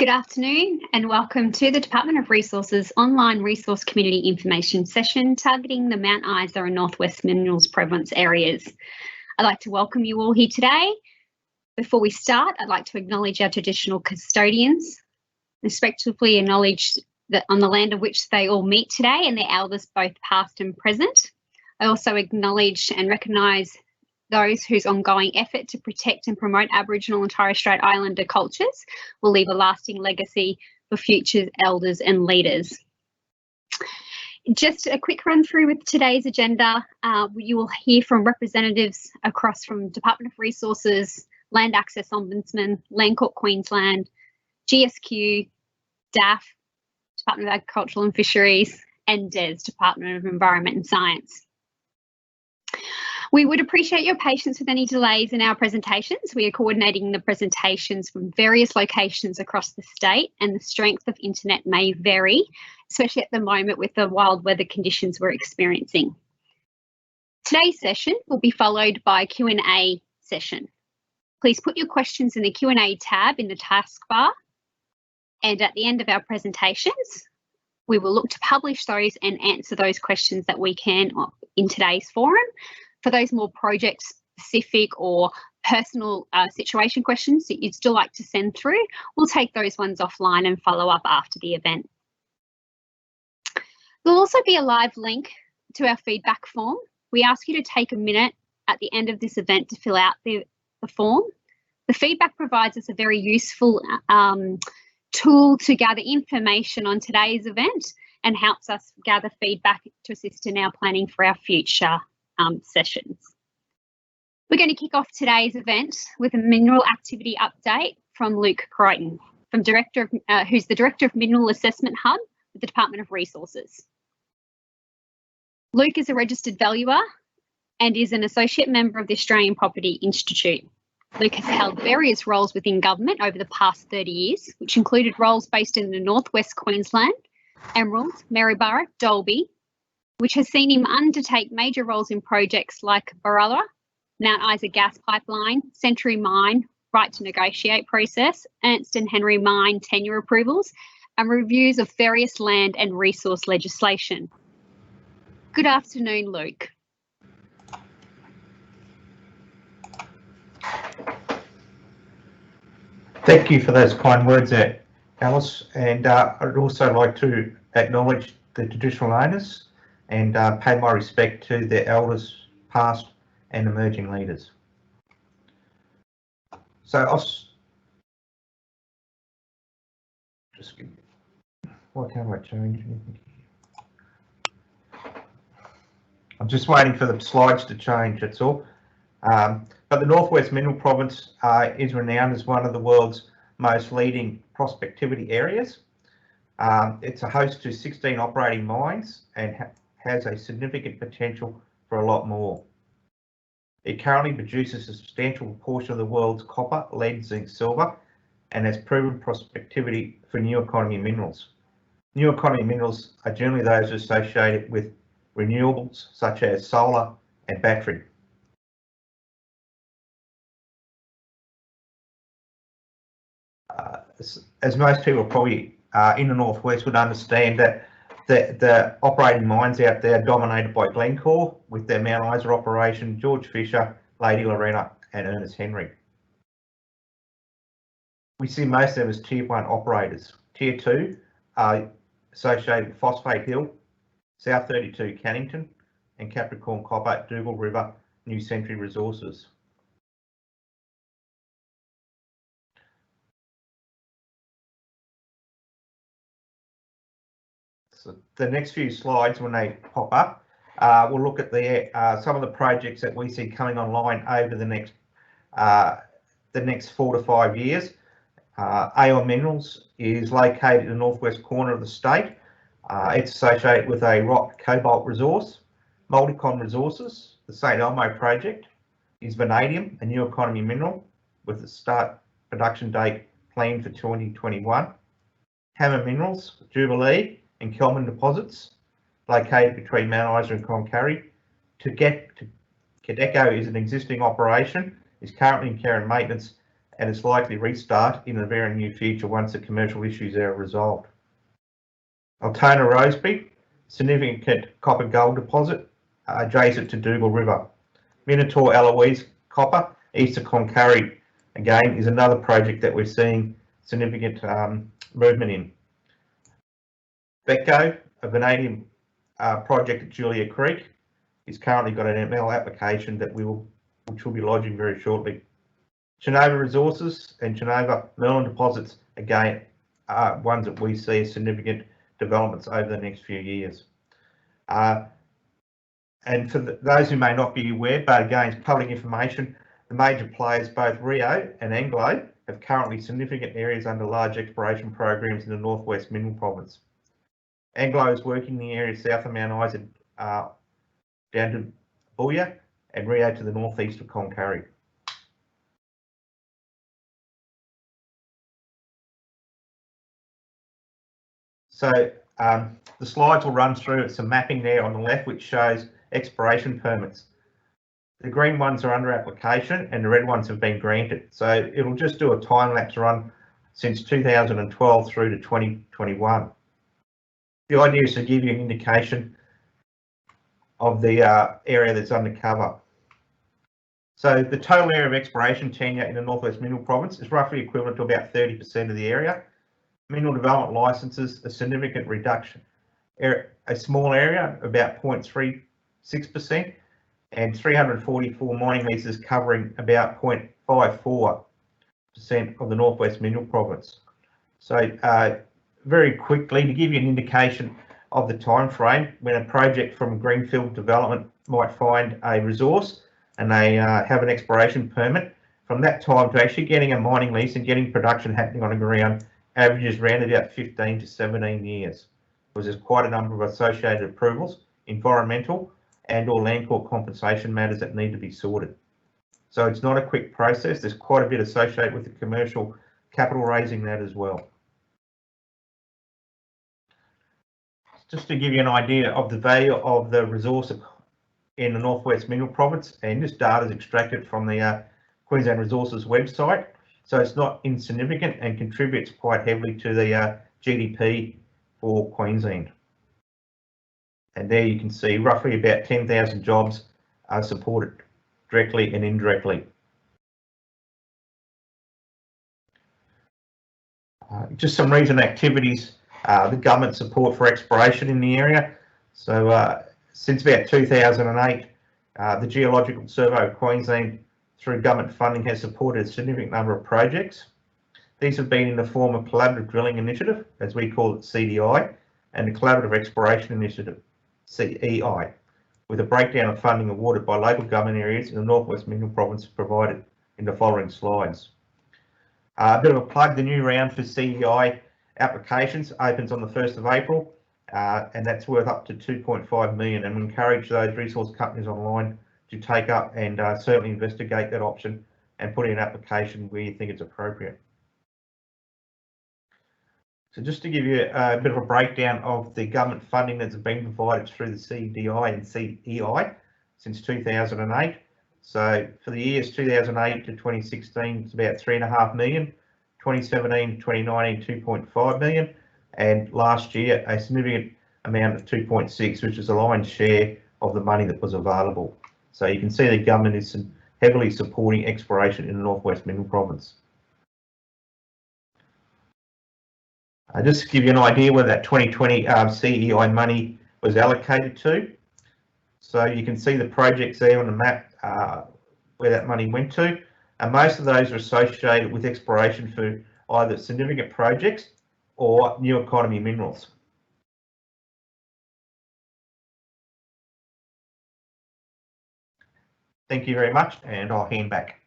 Good afternoon and welcome to the Department of Resources online resource community information session targeting the Mount Isa and Northwest Minerals province areas. I'd like to welcome you all here today. Before we start, I'd like to acknowledge our traditional custodians, respectfully acknowledge that on the land of which they all meet today and their elders both past and present. I also acknowledge and recognise those whose ongoing effort to protect and promote Aboriginal and Torres Strait Islander cultures will leave a lasting legacy for future elders and leaders. Just a quick run through with today's agenda. You will hear from representatives across from Department of Resources, Land Access Ombudsman, Land Court Queensland, GSQ, DAF, Department of Agricultural and Fisheries, and DES, Department of Environment and Science. We would appreciate your patience with any delays in our presentations. We are coordinating the presentations from various locations across the state and the strength of internet may vary, especially at the moment with the wild weather conditions we're experiencing. Today's session will be followed by a Q&A session. Please put your questions in the Q&A tab in the taskbar, and at the end of our presentations, we will look to publish those and answer those questions that we can in today's forum. For those more project specific or personal situation questions that you'd still like to send through, we'll take those ones offline and follow up after the event. There'll also be a live link to our feedback form. We ask you to take a minute at the end of this event to fill out the form. The feedback provides us a very useful tool to gather information on today's event and helps us gather feedback to assist in our planning for our future sessions. We're going to kick off today's event with a mineral activity update from Luke Crichton, who's the Director of Mineral Assessment Hub with the Department of Resources. Luke is a registered valuer and is an associate member of the Australian Property Institute. Luke has held various roles within government over the past 30 years, which included roles based in the Northwest Queensland, Emerald, Maryborough, Dalby, which has seen him undertake major roles in projects like Baralla, Mount Isa Gas Pipeline, Century Mine, Right to Negotiate process, Ernst & Henry Mine tenure approvals, and reviews of various land and resource legislation. Good afternoon, Luke. Thank you for those kind words there, Alice, and I'd also like to acknowledge the traditional owners and pay my respect to their elders, past and emerging leaders. So why can't I change anything? I'm just waiting for the slides to change, that's all. But the Northwest Mineral Province is renowned as one of the world's most leading prospectivity areas. It's a host to 16 operating mines and has a significant potential for a lot more. It currently produces a substantial portion of the world's copper, lead, zinc, silver, and has proven prospectivity for new economy minerals. New economy minerals are generally those associated with renewables such as solar and battery. As most people probably in the Northwest would understand, that the operating mines out there are dominated by Glencore with their Mount Isa operation, George Fisher, Lady Lorena and Ernest Henry. We see most of them as Tier 1 operators. Tier 2 are associated with Phosphate Hill, South 32 Cannington and Capricorn Copper, Dougal River, New Century Resources. So the next few slides, when they pop up, we'll look at some of the projects that we see coming online over the next 4 to 5 years. Aon Minerals is located in the northwest corner of the state. It's associated with a rock cobalt resource. Multicon Resources, the St Elmo project, is vanadium, a new economy mineral, with the start production date planned for 2021. Hammer Minerals, Jubilee and Kelman deposits, located between Mount Isa and Cloncurry. Cadeco is an existing operation, is currently in care and maintenance and it's likely to restart in the very near future once the commercial issues are resolved. Altona Rosebery, significant copper gold deposit adjacent to Dougal River. Minotaur Eloise copper east of Cloncurry, again, is another project that we're seeing significant movement in. Becco, a vanadium project at Julia Creek, is currently got an ML application that which will be lodging very shortly. Genova Resources and Genova Merlin deposits, again, are ones that we see as significant developments over the next few years. And for those who may not be aware, but again, it's public information, the major players, both Rio and Anglo, have currently significant areas under large exploration programs in the Northwest Mineral Province. Anglo is working in the area south of Mount Isa down to Booyah, and Rio to the northeast of Cloncurry. So the slides will run through some mapping there on the left, which shows exploration permits. The green ones are under application and the red ones have been granted. So it'll just do a time lapse run since 2012 through to 2021. The idea is to give you an indication of the area that's undercover. So the total area of exploration tenure in the Northwest Mineral Province is roughly equivalent to about 30% of the area. Mineral development licences, a significant reduction. A small area, about 0.36%, and 344 mining leases covering about 0.54% of the Northwest Mineral Province. So very quickly, to give you an indication of the time frame when a project from greenfield development might find a resource and they have an exploration permit, from that time to actually getting a mining lease and getting production happening on the ground averages around about 15 to 17 years, because there's quite a number of associated approvals, environmental and or land court compensation matters that need to be sorted. So it's not a quick process. There's quite a bit associated with the commercial capital raising that as well. Just to give you an idea of the value of the resource in the Northwest Mineral Province, and this data is extracted from the Queensland Resources website, so it's not insignificant and contributes quite heavily to the GDP for Queensland. And there you can see roughly about 10,000 jobs are supported directly and indirectly. Just some recent activities, the government support for exploration in the area. So since about 2008, the Geological Survey of Queensland, through government funding, has supported a significant number of projects. These have been in the form of Collaborative Drilling Initiative, as we call it CDI, and the Collaborative Exploration Initiative, CEI, with a breakdown of funding awarded by local government areas in the Northwest Mineral Province provided in the following slides. A bit of a plug, the new round for CEI applications opens on the 1st of April, and that's worth up to 2.5 million, and we encourage those resource companies online to take up and certainly investigate that option and put in an application where you think it's appropriate. So just to give you a bit of a breakdown of the government funding that's been provided through the CDI and CEI since 2008. So for the years 2008 to 2016, it's about 3.5 million, 2017 to 2019, 2.5 million, and last year a significant amount of 2.6, which is a lion's share of the money that was available. So you can see the government is heavily supporting exploration in the Northwest Mineral Province. Just to give you an idea where that 2020 CEI money was allocated to. So you can see the projects there on the map where that money went to, and most of those are associated with exploration for either significant projects or new economy minerals. Thank you very much, and I'll hand back.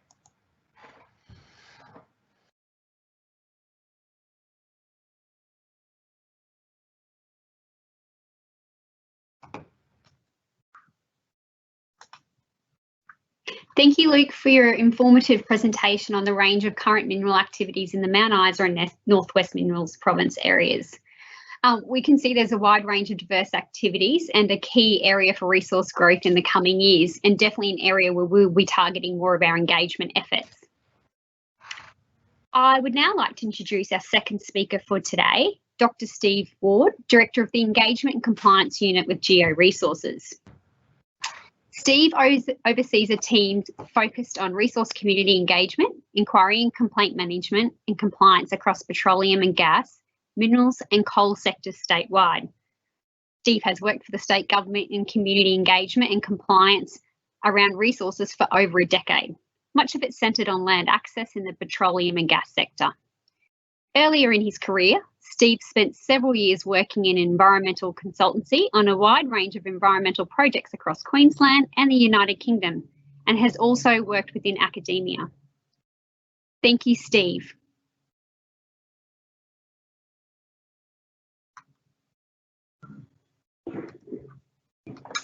Thank you, Luke, for your informative presentation on the range of current mineral activities in the Mount Isa and Northwest Minerals Province areas. We can see there's a wide range of diverse activities and a key area for resource growth in the coming years, and definitely an area where we'll be targeting more of our engagement efforts. I would now like to introduce our second speaker for today, Dr. Steve Ward, Director of the Engagement and Compliance Unit with Geo Resources. Steve oversees a team focused on resource community engagement, inquiry and complaint management, and compliance across petroleum and gas, minerals and coal sectors statewide. Steve has worked for the state government in community engagement and compliance around resources for over a decade, much of it centred on land access in the petroleum and gas sector. Earlier in his career, Steve spent several years working in environmental consultancy on a wide range of environmental projects across Queensland and the United Kingdom, and has also worked within academia. Thank you, Steve.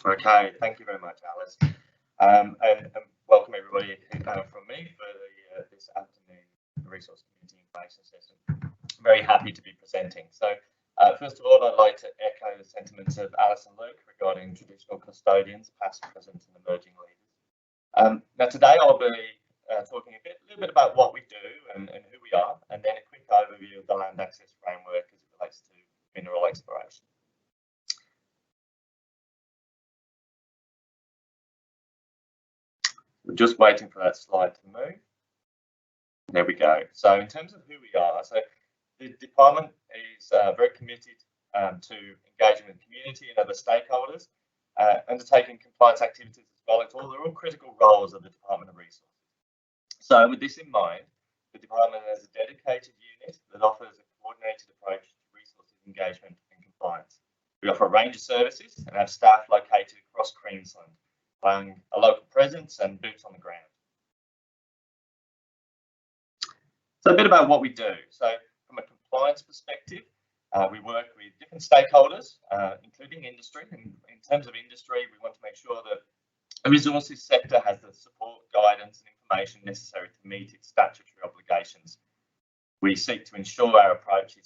Okay, thank you very much, Alice, and welcome everybody from me for this afternoon resource community information session. I'm very happy to be presenting. So, first of all, I'd like to echo the sentiments of Alice and Luke regarding traditional custodians, past, present, and emerging leaders. Now, today I'll be talking a little bit about what we do and who we are, and then a quick overview of the land access framework as it relates to mineral exploration. We're just waiting for that slide to move. There we go. So in terms of who we are, so the department is very committed to engaging with the community and other stakeholders, undertaking compliance activities as well. They're all critical roles of the Department of Resources. So with this in mind, the department has a dedicated unit that offers a coordinated approach to resources engagement and compliance. We offer a range of services and have staff located across Queensland, allowing a local presence and boots on the ground. So a bit about what we do. So from a compliance perspective, we work with different stakeholders, including industry. And in terms of industry, we want to make sure that the resources sector has the support, guidance and information necessary to meet its statutory obligations. We seek to ensure our approach to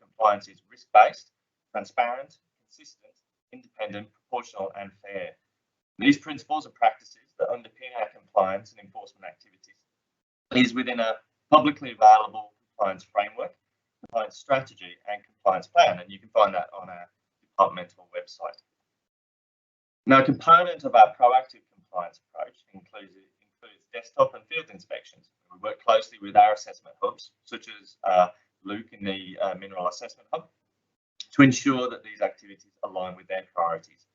compliance is risk-based, transparent, consistent, independent, proportional and fair. These principles and practices that underpin our compliance and enforcement activities is within a publicly available compliance framework, compliance strategy and compliance plan, and you can find that on our departmental website. Now, a component of our proactive compliance approach includes desktop and field inspections. We work closely with our assessment hubs, such as Luke in the Mineral Assessment Hub, to ensure that these activities align with their priorities.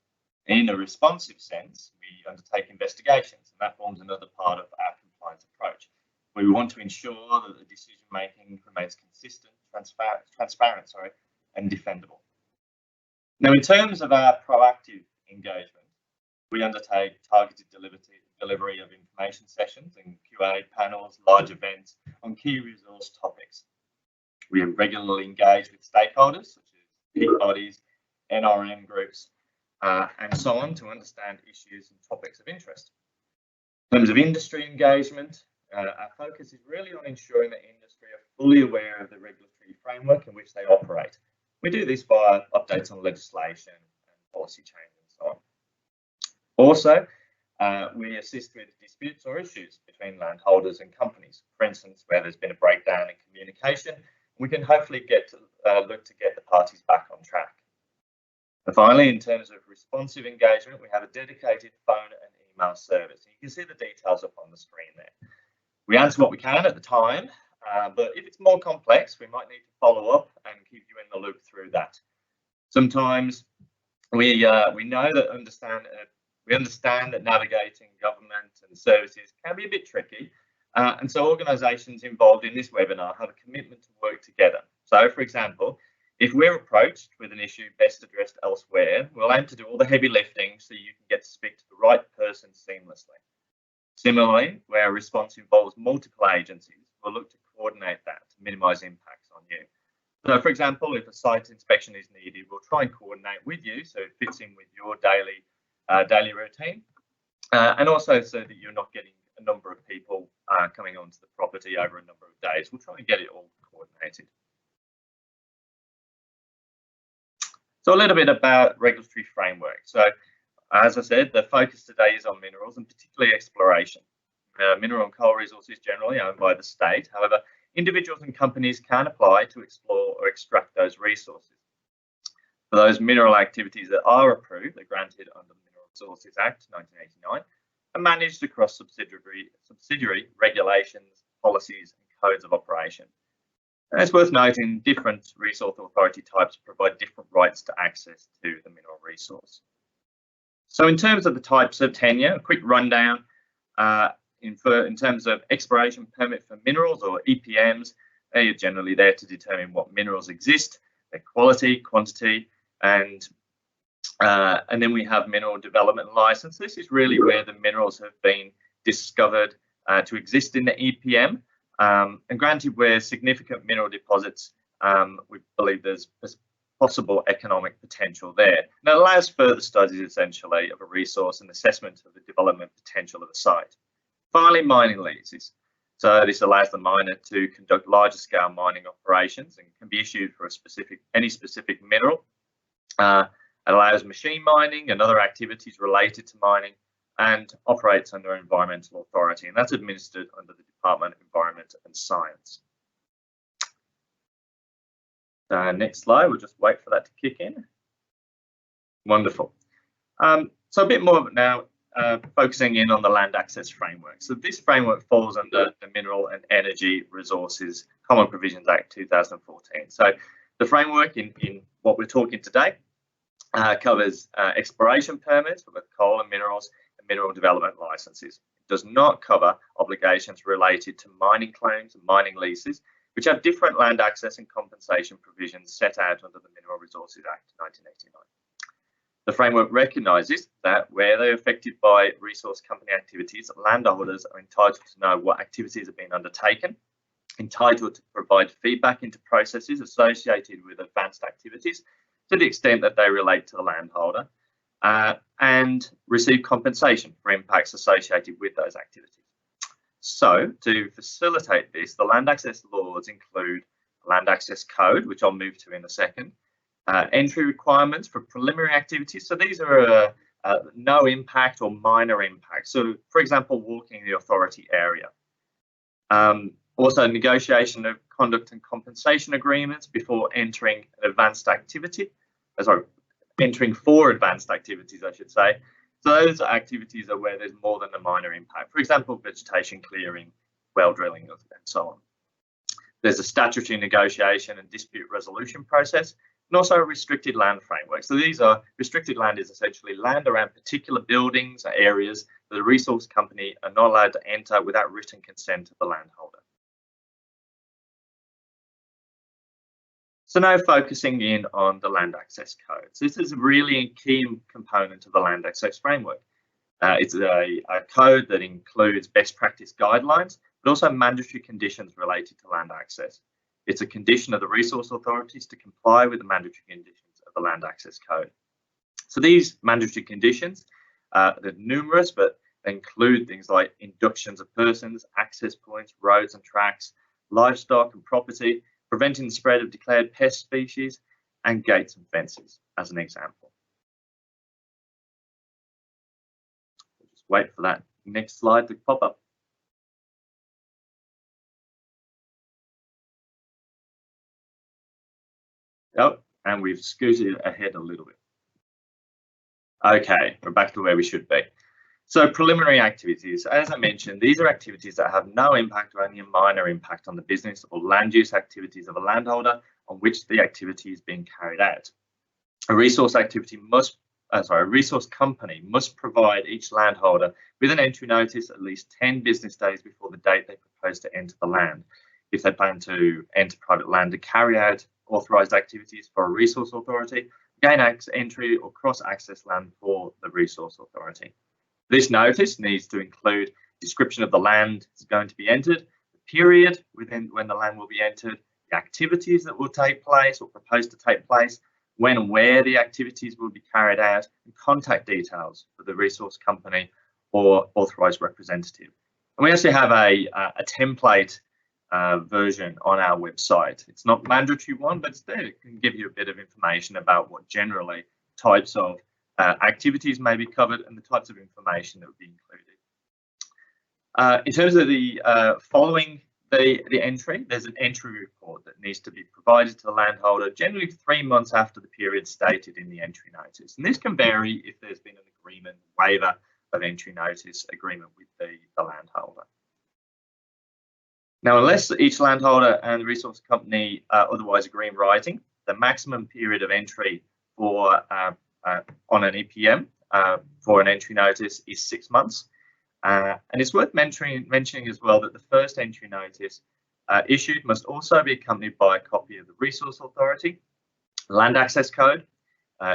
In a responsive sense, we undertake investigations, and that forms another part of our compliance approach. We want to ensure that the decision making remains consistent, transparent, and defendable. Now, in terms of our proactive engagement, we undertake targeted delivery of information sessions and QA panels, large events on key resource topics. We regularly engage with stakeholders such as peak bodies, NRM groups, and so on to understand issues and topics of interest. In terms of industry engagement, our focus is really on ensuring that industry are fully aware of the regulatory framework in which they operate. We do this via updates on legislation and policy change and so on. Also, we assist with disputes or issues between landholders and companies. For instance, where there's been a breakdown in communication, we can hopefully look to get the parties back on track. And finally, in terms of responsive engagement, we have a dedicated phone and email service. You can see the details up on the screen there. We answer what we can at the time, but if it's more complex, we might need to follow up and keep you in the loop through that. Sometimes we understand that navigating government and services can be a bit tricky, and so organisations involved in this webinar have a commitment to work together. So, for example, if we're approached with an issue best addressed elsewhere, we'll aim to do all the heavy lifting so you can get to speak to the right person seamlessly. Similarly, where a response involves multiple agencies, we'll look to coordinate that to minimise impacts on you. So, for example, if a site inspection is needed, we'll try and coordinate with you so it fits in with your daily routine, and also so that you're not getting a number of people coming onto the property over a number of days. We'll try and get it all coordinated. So a little bit about regulatory framework. So as I said, the focus today is on minerals and particularly exploration. Mineral and coal resources generally owned by the state. However, individuals and companies can apply to explore or extract those resources. For those mineral activities that are approved, they're granted under the Mineral Resources Act 1989 and managed across subsidiary regulations, policies and codes of operation. And it's worth noting different resource authority types provide different rights to access to the mineral resource. So in terms of the types of tenure, a quick rundown in terms of exploration permit for minerals, or EPMs, they are generally there to determine what minerals exist, their quality, quantity, and then we have mineral development license. This is really where the minerals have been discovered to exist in the EPM, and granted where significant mineral deposits, we believe there's possible economic potential there. And it allows further studies essentially of a resource and assessment of the development potential of the site. Finally, mining leases. So this allows the miner to conduct larger scale mining operations and can be issued for any specific mineral. It allows machine mining and other activities related to mining, and operates under environmental authority, and that's administered under the Department of Environment and Science. Next slide, we'll just wait for that to kick in. Wonderful. So a bit more now, focusing in on the land access framework. So this framework falls under the Mineral and Energy Resources Common Provisions Act 2014. So the framework in what we're talking today covers exploration permits for both coal and minerals and mineral development licenses. It does not cover obligations related to mining claims and mining leases, which have different land access and compensation provisions set out under the Mineral Resources Act 1989. The framework recognises that where they are affected by resource company activities, landholders are entitled to know what activities have been undertaken, entitled to provide feedback into processes associated with advanced activities to the extent that they relate to the landholder, and receive compensation for impacts associated with those activities. So to facilitate this, the land access laws include a land access code, which I'll move to in a second, entry requirements for preliminary activities. So these are no impact or minor impact. So for example, walking the authority area. Also negotiation of conduct and compensation agreements before entering an advanced activity. Entering for advanced activities, I should say. So those activities are where there's more than a minor impact. For example, vegetation clearing, well drilling, and so on. There's a statutory negotiation and dispute resolution process, and also a restricted land framework. So these are, restricted land is essentially land around particular buildings or areas that the resource company are not allowed to enter without written consent of the landholder. So now focusing in on the land access code. So this is really a key component of the land access framework. It's a code that includes best practice guidelines, but also mandatory conditions related to land access. It's a condition of the resource authorities to comply with the mandatory conditions of the land access code. So these mandatory conditions, they're numerous, but they include things like inductions of persons, access points, roads and tracks, livestock and property, preventing the spread of declared pest species, and gates and fences, as an example. Just wait for that next slide to pop up. Oh, and we've scooted ahead a little bit. Okay, we're back to where we should be. So preliminary activities, as I mentioned, these are activities that have no impact or only a minor impact on the business or land use activities of a landholder on which the activity is being carried out. A resource company must provide each landholder with an entry notice at least 10 business days before the date they propose to enter the land, if they plan to enter private land to carry out authorised activities for a resource authority, gain entry or cross-access land for the resource authority. This notice needs to include description of the land that's going to be entered, the period within when the land will be entered, the activities that will take place or proposed to take place, when and where the activities will be carried out, and contact details for the resource company or authorised representative. And we actually have a template version on our website. It's not a mandatory one, but it's there. It can give you a bit of information about what generally types of activities may be covered and the types of information that would be included. In terms of the following the entry, there's an entry report that needs to be provided to the landholder generally 3 months after the period stated in the entry notice. And this can vary if there's been an agreement, waiver of entry notice agreement with the landholder. Now, unless each landholder and resource company otherwise agree in writing, the maximum period of entry for on an EPM for an entry notice is 6 months. And it's worth mentioning as well that the first entry notice issued must also be accompanied by a copy of the Resource Authority, Land Access Code,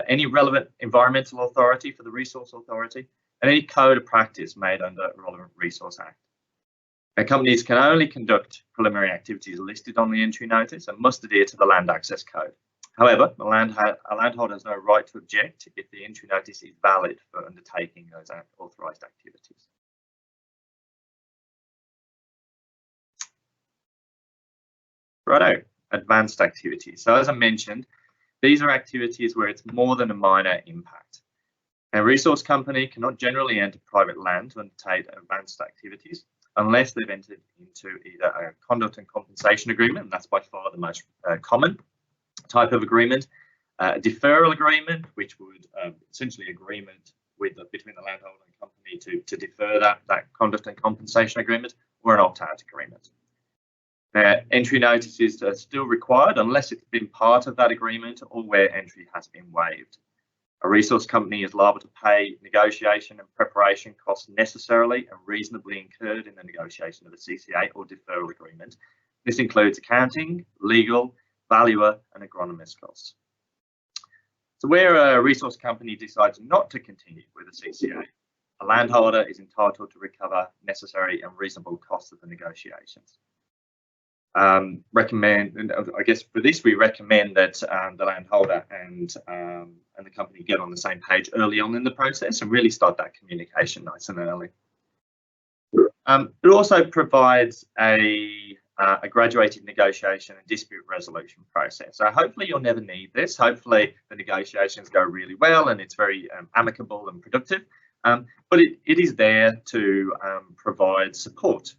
any relevant environmental authority for the Resource Authority, and any code of practice made under the Relevant Resource Act. Now, companies can only conduct preliminary activities listed on the entry notice and must adhere to the Land Access Code. However, a landholder has no right to object if the entry notice is valid for undertaking those authorised activities. Righto, advanced activities. So as I mentioned, these are activities where it's more than a minor impact. A resource company cannot generally enter private land to undertake advanced activities unless they've entered into either a conduct and compensation agreement, and that's by far the most common type of agreement, a deferral agreement, which would essentially agreement between the landholder and company to defer that conduct and compensation agreement, or an opt-out agreement. Entry notices are still required unless it's been part of that agreement or where entry has been waived. A resource company is liable to pay negotiation and preparation costs necessarily and reasonably incurred in the negotiation of a CCA or deferral agreement. This includes accounting, legal, valuer, and agronomist costs. So where a resource company decides not to continue with a CCA, a landholder is entitled to recover necessary and reasonable costs of the negotiations. I guess for this we recommend that the landholder and the company get on the same page early on in the process and really start that communication nice and early. It also provides a graduated negotiation and dispute resolution process. So hopefully you'll never need this. Hopefully the negotiations go really well and it's very amicable and productive. But it is there to provide support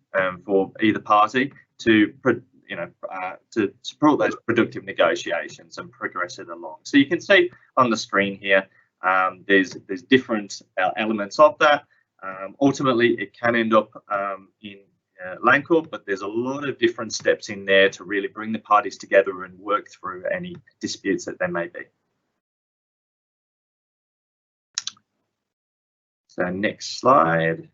for either party to support those productive negotiations and progress it along. So you can see on the screen here, there's different elements of that. Ultimately, it can end up in land court, but there's a lot of different steps in there to really bring the parties together and work through any disputes that there may be. So next slide.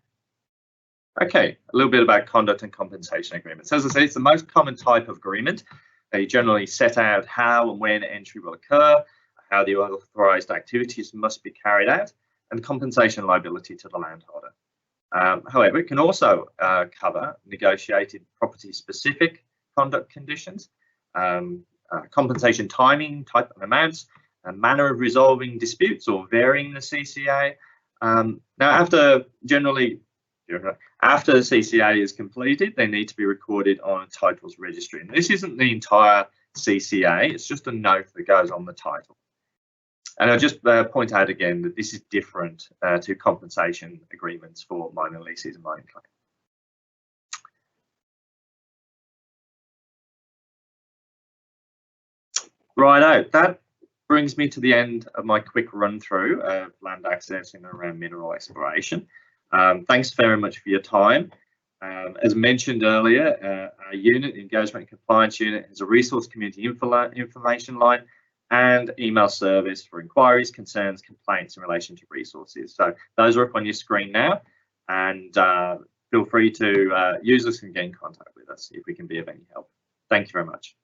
Okay, a little bit about conduct and compensation agreements. As I say, it's the most common type of agreement. They generally set out how and when entry will occur, how the authorised activities must be carried out, and compensation liability to the landholder. However, it can also cover negotiated property-specific conduct conditions, compensation timing, type and amounts, a manner of resolving disputes or varying the CCA. Now, after the CCA is completed, they need to be recorded on a titles registry. And this isn't the entire CCA, it's just a note that goes on the title. And I'll just point out again that this is different to compensation agreements for mining leases and mining claims. Righto, that brings me to the end of my quick run through of land access in and around mineral exploration. Thanks very much for your time. As mentioned earlier, our unit, Engagement and Compliance Unit, is a resource community information line and email service for inquiries, concerns, complaints in relation to resources. So those are up on your screen now, and feel free to use us and get in contact with us if we can be of any help. Thank you very much.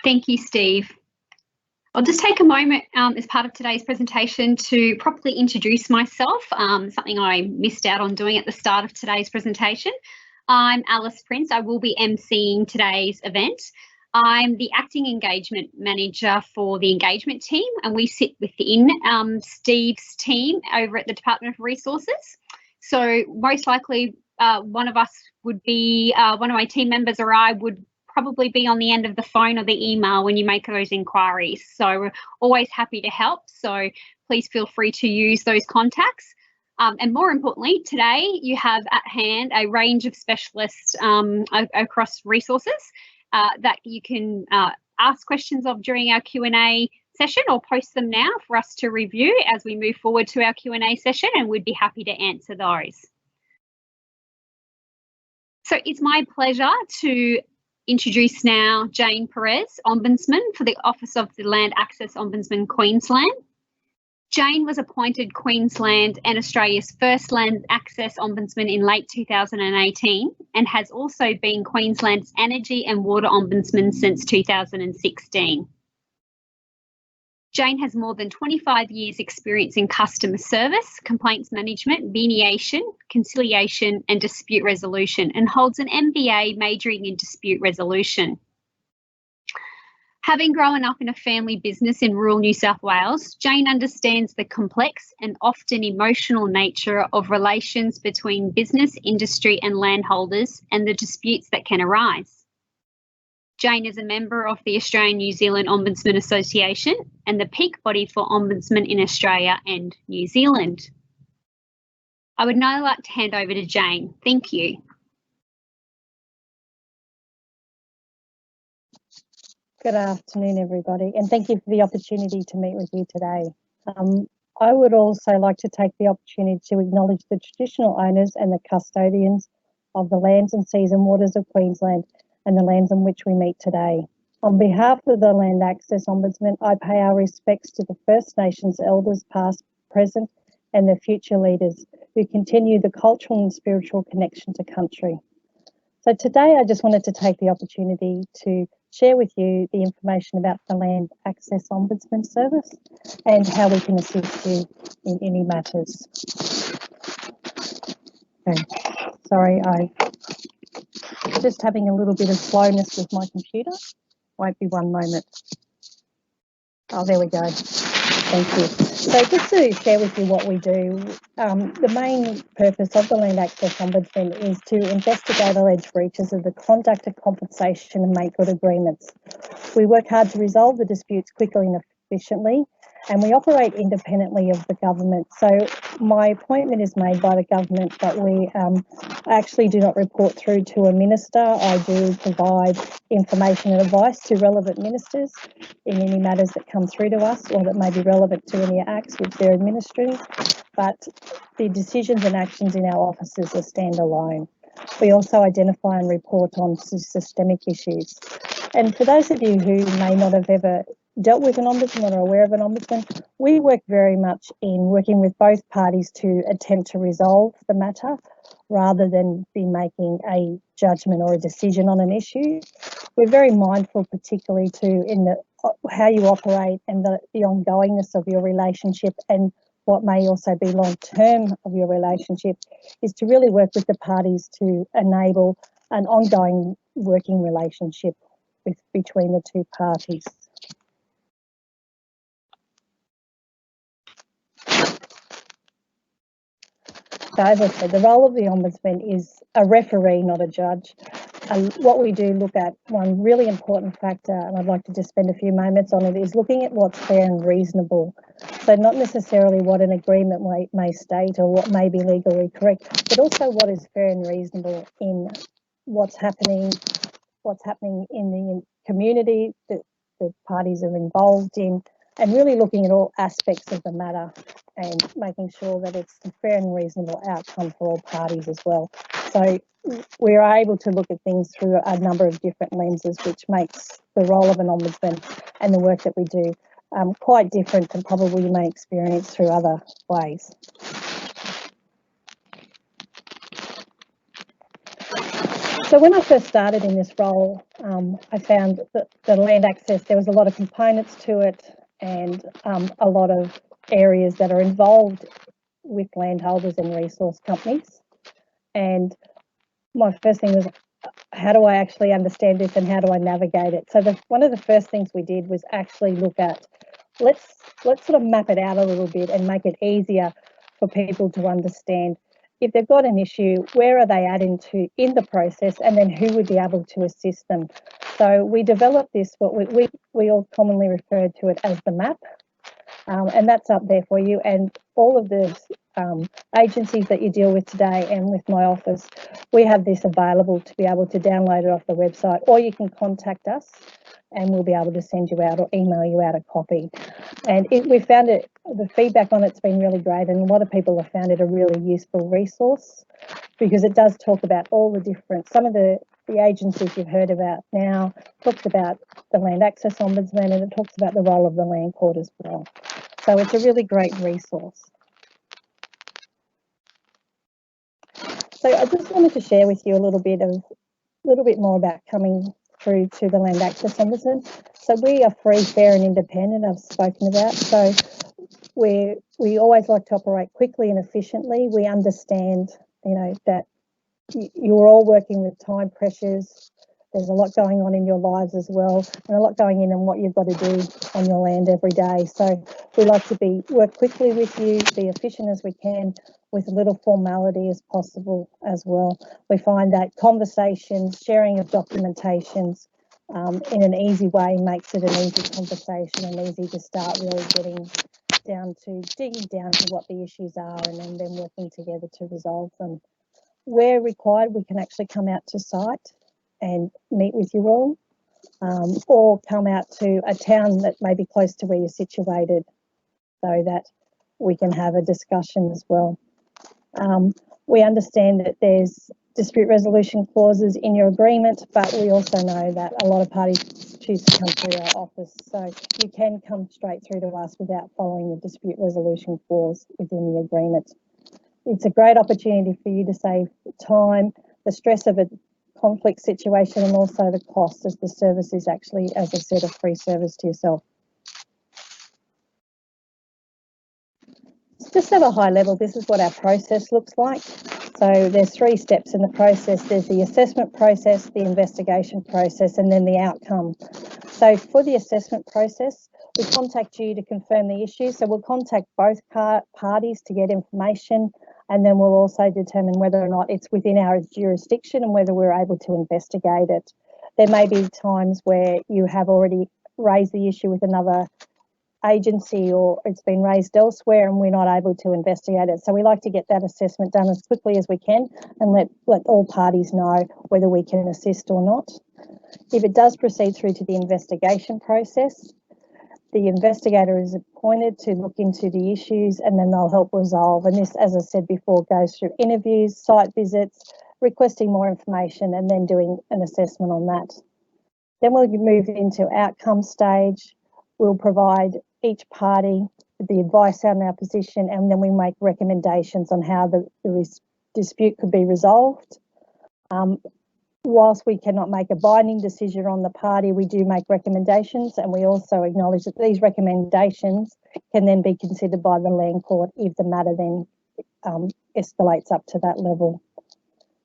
Thank you, Steve. I'll just take a moment as part of today's presentation to properly introduce myself, something I missed out on doing at the start of today's presentation. I'm Alice Prince. I will be emceeing today's event. I'm the Acting Engagement Manager for the engagement team, and we sit within Steve's team over at the Department of Resources. So most likely one of us would be, one of my team members or I would probably be on the end of the phone or the email when you make those inquiries. So we're always happy to help. So please feel free to use those contacts. And more importantly, today you have at hand a range of specialists across resources that you can ask questions of during our Q&A session, or post them now for us to review as we move forward to our Q&A session, and we'd be happy to answer those. So it's my pleasure to introduce now Jane Perez, Ombudsman for the Office of the Land Access Ombudsman Queensland. Jane was appointed Queensland and Australia's first Land Access Ombudsman in late 2018 and has also been Queensland's Energy and Water Ombudsman since 2016. Jane has more than 25 years' experience in customer service, complaints management, mediation, conciliation and dispute resolution, and holds an MBA majoring in dispute resolution. Having grown up in a family business in rural New South Wales, Jane understands the complex and often emotional nature of relations between business, industry and landholders and the disputes that can arise. Jane is a member of the Australian New Zealand Ombudsman Association and the peak body for Ombudsmen in Australia and New Zealand. I would now like to hand over to Jane. Thank you. Good afternoon, everybody, and thank you for the opportunity to meet with you today. I would also like to take the opportunity to acknowledge the traditional owners and the custodians of the lands and seas and waters of Queensland and the lands on which we meet today. On behalf of the Land Access Ombudsman, I pay our respects to the First Nations elders past, present and the future leaders who continue the cultural and spiritual connection to country. So today I just wanted to take the opportunity to share with you the information about the Land Access Ombudsman Service and how we can assist you in any matters. Okay. Sorry, I'm just having a little bit of slowness with my computer. Won't be one moment. Oh, there we go. Thank you. So just to share with you what we do, the main purpose of the Land Access Ombudsman is to investigate alleged breaches of the conduct of compensation and make good agreements. We work hard to resolve the disputes quickly and efficiently, and we operate independently of the government. So my appointment is made by the government, but we actually do not report through to a minister. I do provide information and advice to relevant ministers in any matters that come through to us or that may be relevant to any acts which they're administering, but the decisions and actions in our offices are standalone. We also identify and report on systemic issues. And for those of you who may not have ever dealt with an ombudsman or aware of an ombudsman, we work very much in working with both parties to attempt to resolve the matter rather than be making a judgment or a decision on an issue. We're very mindful, particularly too, in how you operate and the ongoingness of your relationship, and what may also be long-term of your relationship is to really work with the parties to enable an ongoing working relationship between the two parties. So as I said, the role of the Ombudsman is a referee, not a judge. What we do look at, one really important factor, and I'd like to just spend a few moments on it, is looking at what's fair and reasonable. So not necessarily what an agreement may state or what may be legally correct, but also what is fair and reasonable in what's happening in the community that the parties are involved in, and really looking at all aspects of the matter and making sure that it's a fair and reasonable outcome for all parties as well. So we are able to look at things through a number of different lenses, which makes the role of an ombudsman and the work that we do quite different than probably you may experience through other ways. So when I first started in this role, I found that the land access, there was a lot of components to it and a lot of areas that are involved with landholders and resource companies. And my first thing was, how do I actually understand this and how do I navigate it? So one of the first things we did was actually look at, let's sort of map it out a little bit and make it easier for people to understand. If they've got an issue, where are they at in the process, and then who would be able to assist them? So we developed this, what we all commonly refer to it as the map, and that's up there for you. And all of the agencies that you deal with today and with my office, we have this available to be able to download it off the website, or you can contact us and we'll be able to send you out or email you out a copy. And we found it, the feedback on it's been really great, and a lot of people have found it a really useful resource because it does talk about all the different, some of the agencies you've heard about now, talks about the Land Access Ombudsman, and it talks about the role of the Land Court as well. So it's a really great resource. So I just wanted to share with you a little bit more about coming through to the Land Access Ombudsman. So we are free, fair and independent, I've spoken about. So we always like to operate quickly and efficiently. We understand, that you're all working with time pressures. There's a lot going on in your lives as well, and a lot going in what you've got to do on your land every day. So we like to work quickly with you, be efficient as we can, with as little formality as possible as well. We find that conversations, sharing of documentations in an easy way makes it an easy conversation and easy to start really digging down to what the issues are, and then working together to resolve them. Where required, we can actually come out to site and meet with you all, or come out to a town that may be close to where you're situated so that we can have a discussion as well. We understand that there's dispute resolution clauses in your agreement, but we also know that a lot of parties choose to come through our office. So you can come straight through to us without following the dispute resolution clause within the agreement. It's a great opportunity for you to save time, the stress of a conflict situation, and also the cost, as the service is actually, as I said, a free service to yourself. Just at a high level, this is what our process looks like. So there's 3 steps in the process. There's the assessment process, the investigation process, and then the outcome. So for the assessment process, we contact you to confirm the issue. So we'll contact both parties to get information, and then we'll also determine whether or not it's within our jurisdiction and whether we're able to investigate it. There may be times where you have already raised the issue with another agency, or it's been raised elsewhere and we're not able to investigate it. So we like to get that assessment done as quickly as we can and let all parties know whether we can assist or not. If it does proceed through to the investigation process, the investigator is appointed to look into the issues, and then they'll help resolve. And this, as I said before, goes through interviews, site visits, requesting more information, and then doing an assessment on that. Then we'll move into outcome stage. We'll provide each party the advice on our position, and then we make recommendations on how the dispute could be resolved. Whilst we cannot make a binding decision on the party, we do make recommendations, and we also acknowledge that these recommendations can then be considered by the Land Court if the matter then escalates up to that level.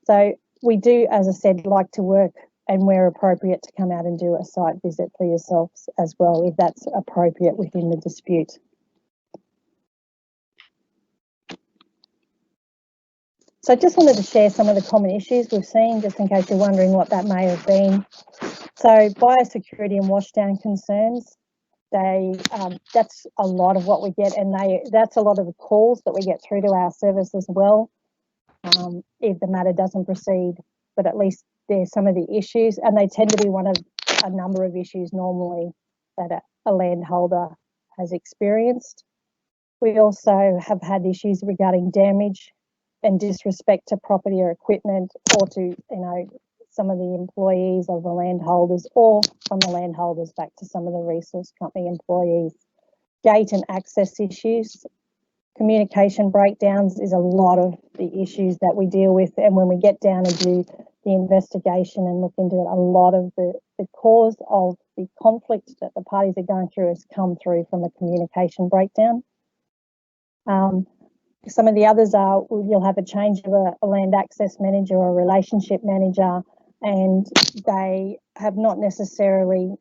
So we do, as I said, like to work, and where appropriate, to come out and do a site visit for yourselves as well, if that's appropriate within the dispute. So I just wanted to share some of the common issues we've seen, just in case you're wondering what that may have been. So biosecurity and washdown concerns, that's a lot of what we get, and that's a lot of the calls that we get through to our service as well, if the matter doesn't proceed, but at least there's some of the issues, and they tend to be one of a number of issues normally that a landholder has experienced. We also have had issues regarding damage and disrespect to property or equipment, or to some of the employees of the landholders, or from the landholders back to some of the resource company employees. Gate and access issues, communication breakdowns is a lot of the issues that we deal with, and when we get down and do the investigation and look into it, a lot of the cause of the conflict that the parties are going through has come through from a communication breakdown. Some of the others are, you'll have a change of a land access manager or a relationship manager, and they have not necessarily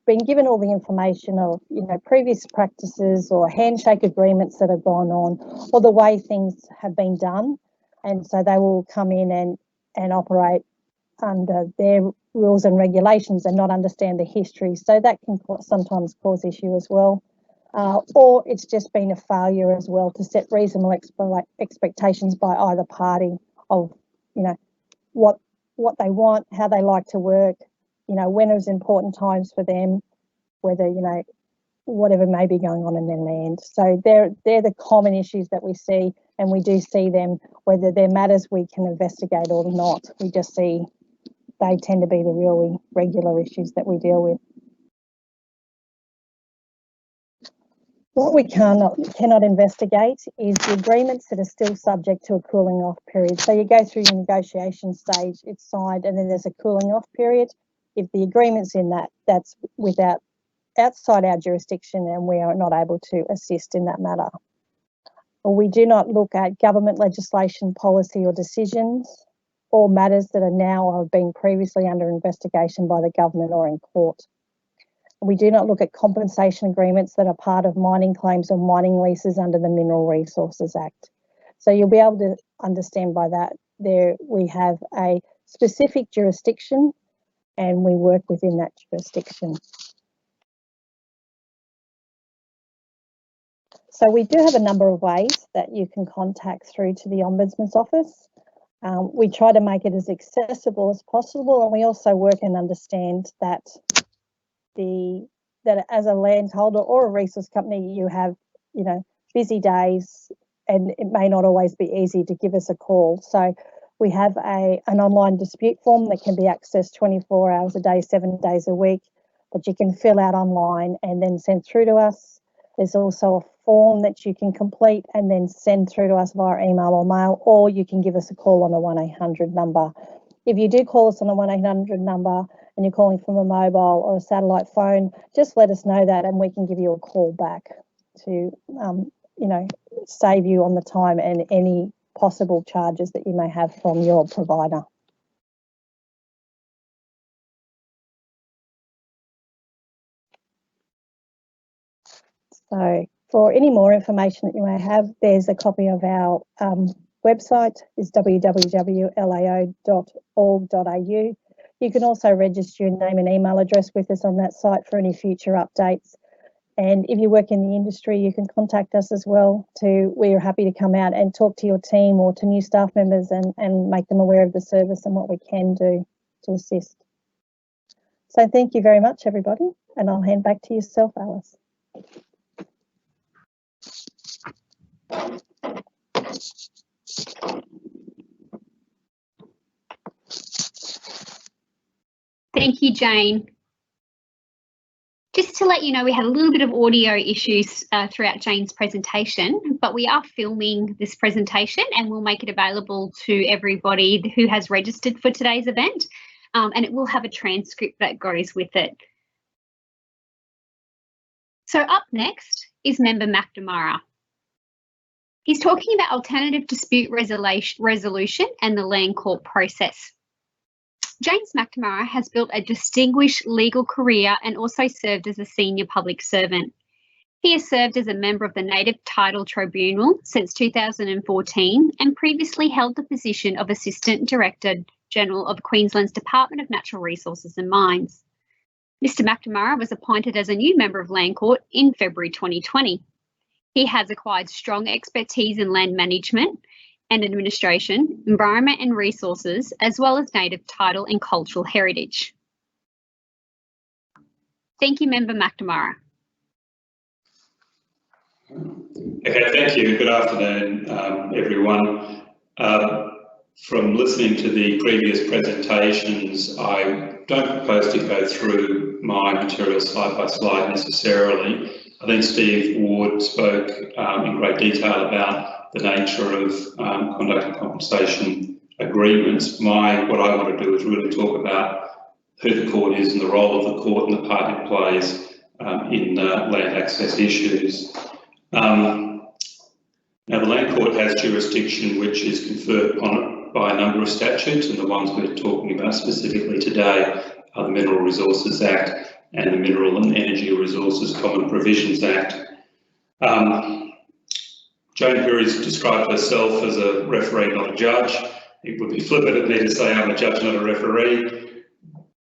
been given all the information of previous practices or handshake agreements that have gone on, or the way things have been done, and so they will come in and operate under their rules and regulations and not understand the history. So that can sometimes cause issue as well. Or it's just been a failure as well to set reasonable expectations by either party of, you know, what they want, how they like to work, you know, when it was important times for them, whether, you know, whatever may be going on in their land. So they're the common issues that we see, and we do see them, whether they're matters we can investigate or not. We just see they tend to be the really regular issues that we deal with. What we cannot investigate is the agreements that are still subject to a cooling off period. So you go through your negotiation stage, it's signed, and then there's a cooling off period. If the agreement's in that's outside our jurisdiction, and we are not able to assist in that matter. Or we do not look at government legislation, policy or decisions, or matters that are now or have been previously under investigation by the government or in court. We do not look at compensation agreements that are part of mining claims or mining leases under the Mineral Resources Act. So you'll be able to understand by that we have a specific jurisdiction and we work within that jurisdiction. So we do have a number of ways that you can contact through to the Ombudsman's office. We try to make it as accessible as possible, and we also work and understand that as a landholder or a resource company, you have, you know, busy days, and it may not always be easy to give us a call. So we have an online dispute form that can be accessed 24 hours a day, 7 days a week, that you can fill out online and then send through to us. There's also a form that you can complete and then send through to us via email or mail, or you can give us a call on a 1-800 number. If you do call us on a 1-800 number and you're calling from a mobile or a satellite phone, just let us know that and we can give you a call back to, you know, save you on the time and any possible charges that you may have from your provider. So for any more information that you may have, there's a copy of our website, is www.lao.org.au. You can also register your name and email address with us on that site for any future updates. And if you work in the industry, you can contact us as well. We're happy to come out and talk to your team or to new staff members and make them aware of the service and what we can do to assist. So thank you very much, everybody, and I'll hand back to yourself, Alice. Thank you, Jane. Just to let you know, we had a little bit of audio issues throughout Jane's presentation, but we are filming this presentation and we'll make it available to everybody who has registered for today's event, and it will have a transcript that goes with it. So up next is Member McNamara. He's talking about alternative dispute resolution and the land court process. James McNamara has built a distinguished legal career and also served as a senior public servant. He has served as a member of the Native Title Tribunal since 2014 and previously held the position of Assistant Director General of Queensland's Department of Natural Resources and Mines. Mr McNamara was appointed as a new member of Land Court in February 2020. He has acquired strong expertise in land management and administration, environment and resources, as well as native title and cultural heritage. Thank you, Member McNamara. Okay, thank you. Good afternoon, everyone. From listening to the previous presentations, I don't propose to go through my material slide by slide necessarily. I think Steve Ward spoke in great detail about the nature of conduct and compensation agreements. What I want to do is really talk about who the court is and the role of the court and the part it plays in land access issues. Now, the Land Court has jurisdiction which is conferred upon it by a number of statutes, and the ones we're talking about specifically today are the Mineral Resources Act and the Mineral and Energy Resources Common Provisions Act. Joan Perry's described herself as a referee, not a judge. it would be flippant of me to say I'm a judge, not a referee.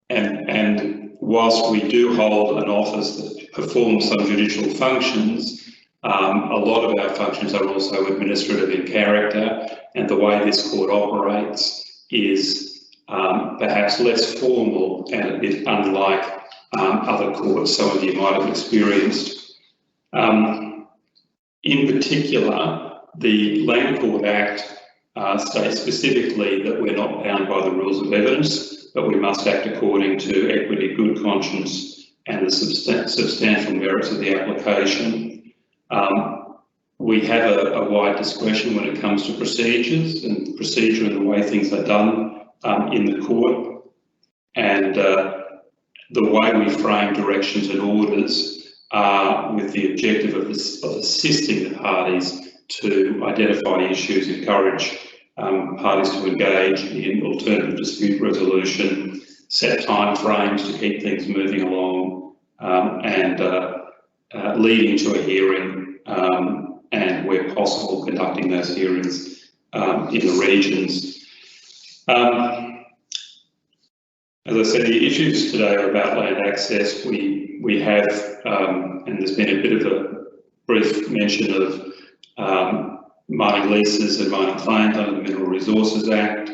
And whilst we do hold an office that performs some judicial functions, a lot of our functions are also administrative in character, and the way this court operates is perhaps less formal and a bit unlike other courts some of you might have experienced. In particular, the Land Court Act states specifically that we're not bound by the rules of evidence, but we must act according to equity, good conscience, and the substantial merits of the application. We have a wide discretion when it comes to procedures and procedure and the way things are done in the court, and the way we frame directions and orders with the objective of assisting the parties to identify issues, encourage parties to engage in alternative dispute resolution, set time frames to keep things moving along, and leading to a hearing, and where possible conducting those hearings in the regions. As I said, the issues today are about land access. We have, and there's been a bit of a brief mention of mining leases and mining claims under the Mineral Resources Act.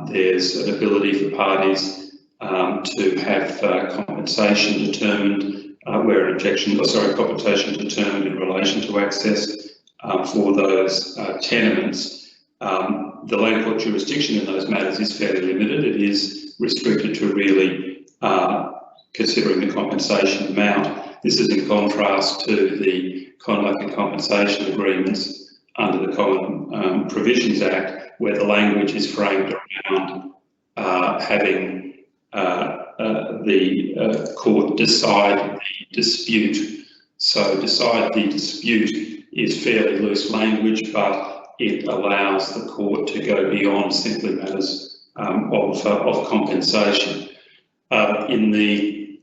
There's an ability for parties to have compensation determined where an compensation determined in relation to access for those tenements. The land court jurisdiction in those matters is fairly limited. It is restricted to really considering the compensation amount. This is in contrast to the conduct and compensation agreements under the Common Provisions Act, where the language is framed around having the court decide the dispute. So decide the dispute is fairly loose language, but it allows the court to go beyond simply matters of compensation. In the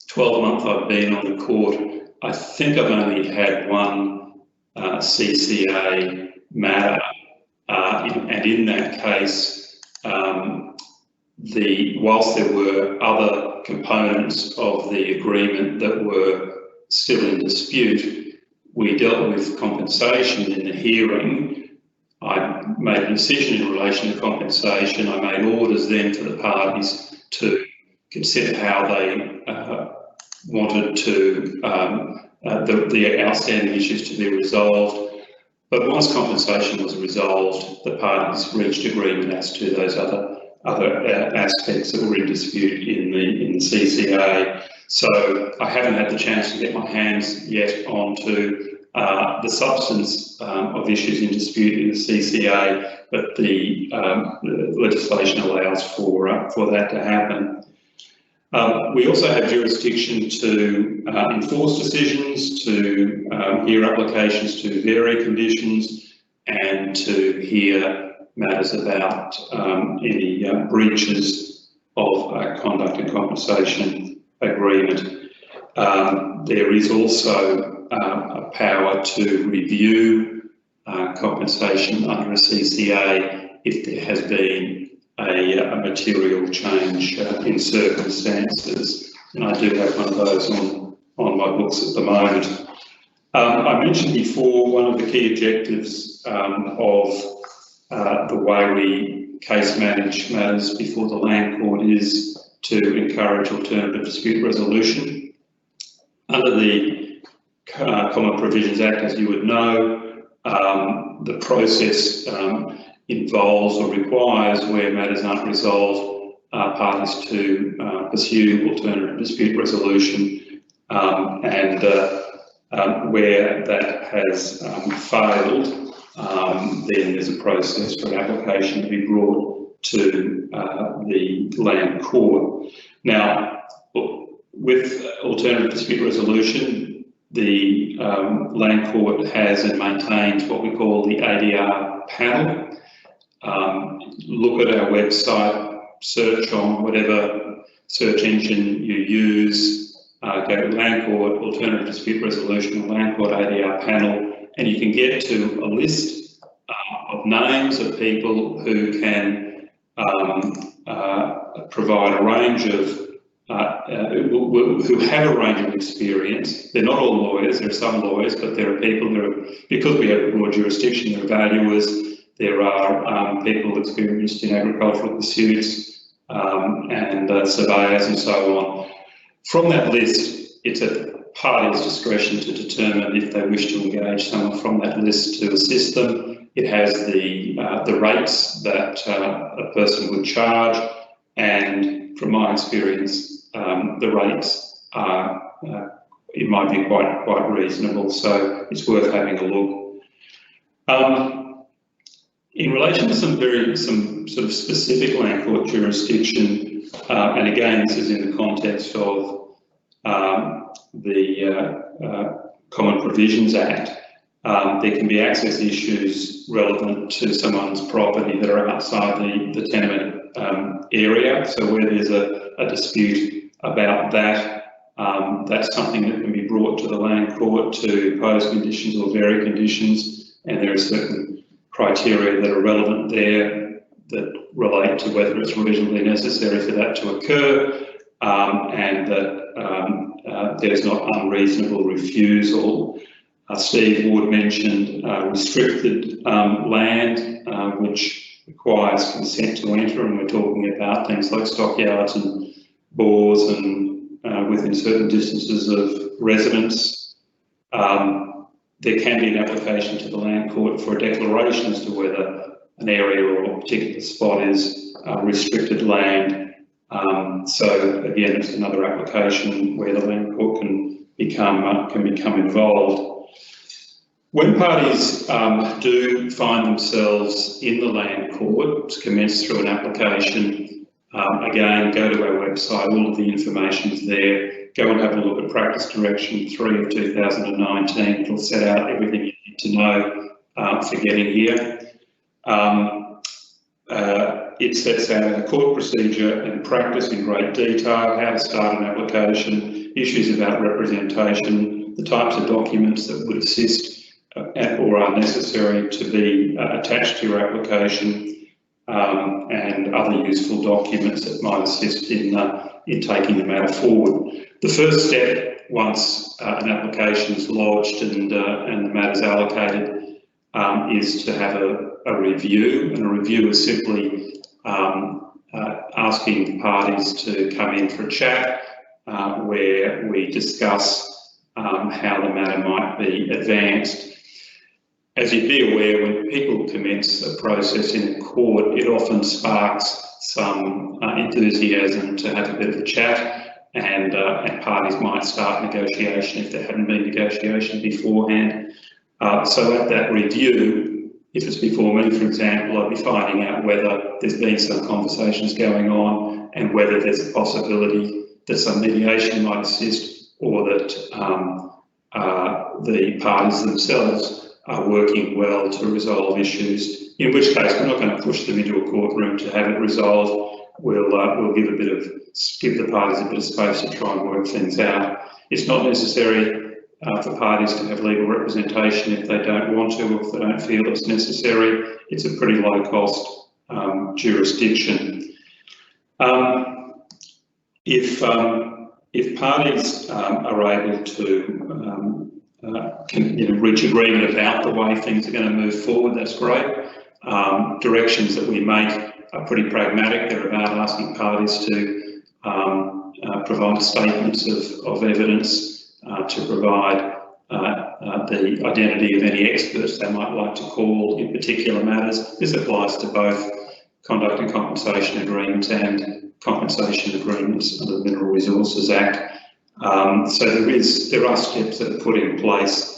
12 months I've been on the court, I think I've only had one CCA matter, and in that case, whilst there were other components of the agreement that were still in dispute, we dealt with compensation in the hearing. I made a decision in relation to compensation. I made orders then to the parties to consider how they wanted to the outstanding issues to be resolved. But once compensation was resolved, the parties reached agreement as to those other aspects that were in dispute in the CCA. So I haven't had the chance to get my hands yet onto the substance of issues in dispute in the CCA, but the legislation allows for that to happen. We also have jurisdiction to enforce decisions, to hear applications to vary conditions, and to hear matters about any breaches of conduct and compensation agreement. There is also a power to review compensation under a CCA if there has been a material change in circumstances, and I do have one of those on my books at the moment. I mentioned before one of the key objectives of the way we case manage matters before the Land Court is to encourage alternative dispute resolution. Under the Common Provisions Act, as you would know, the process involves or requires, where matters aren't resolved, parties to pursue alternative dispute resolution, and where that has failed, then there's a process for an application to be brought to the Land Court. Now, with alternative dispute resolution, the Land Court has and maintains what we call the ADR panel. Look at our website, search on whatever search engine you use, go to Land Court, Alternative Dispute Resolution, Land Court ADR panel, and you can get to a list of names of people who can provide a range of who have a range of experience. They're not all lawyers. There are some lawyers, but there are people because we have a broad jurisdiction. There are valuers. There are people experienced in agricultural pursuits and surveyors and so on. From that list, it's a party's discretion to determine if they wish to engage someone from that list to assist them. It has the rates that a person would charge, and from my experience, the rates are it might be quite reasonable. So it's worth having a look. In relation to some sort of specific land court jurisdiction, and again, this is in the context of the Common Provisions Act, there can be access issues relevant to someone's property that are outside the tenement area. So where there's a dispute about that, that's something that can be brought to the land court to impose conditions or vary conditions, and there are certain criteria that are relevant there that relate to whether it's reasonably necessary for that to occur, and that there's not unreasonable refusal. Steve Ward mentioned restricted land, which requires consent to enter, and we're talking about things like stockyards and bores and within certain distances of residence. There can be an application to the land court for a declaration as to whether an area or a particular spot is restricted land. So again, it's another application where the land court can become involved. When parties do find themselves in the land court, it's commenced through an application. Again, go to our website, all of the information is there. Go and have a look at Practice Direction 3 of 2019. It'll set out everything you need to know for getting here. It sets out a court procedure and practice in great detail, how to start an application, issues about representation, the types of documents that would assist or are necessary to be attached to your application, and other useful documents that might assist in taking the matter forward. The first step, once an application is lodged and the matter is allocated, is to have a review, and a review is simply asking parties to come in for a chat where we discuss how the matter might be advanced. As you'd be aware, when people commence a process in a court, it often sparks some enthusiasm to have a bit of a chat, and parties might start negotiation if there hadn't been negotiation beforehand. So at that review, if it's before me, for example, I'll be finding out whether there's been some conversations going on and whether there's a possibility that some mediation might assist, or that the parties themselves are working well to resolve issues, in which case we're not going to push them into a courtroom to have it resolved. We'll give the parties a bit of space to try and work things out. It's not necessary for parties to have legal representation if they don't want to, or if they don't feel it's necessary. It's a pretty low cost jurisdiction. If parties are able to reach agreement about the way things are going to move forward, that's great. Directions that we make are pretty pragmatic. They're about asking parties to provide statements of evidence, to provide the identity of any experts they might like to call in particular matters. This applies to both conduct and compensation agreements and compensation agreements under the Mineral Resources Act. So there are steps that are put in place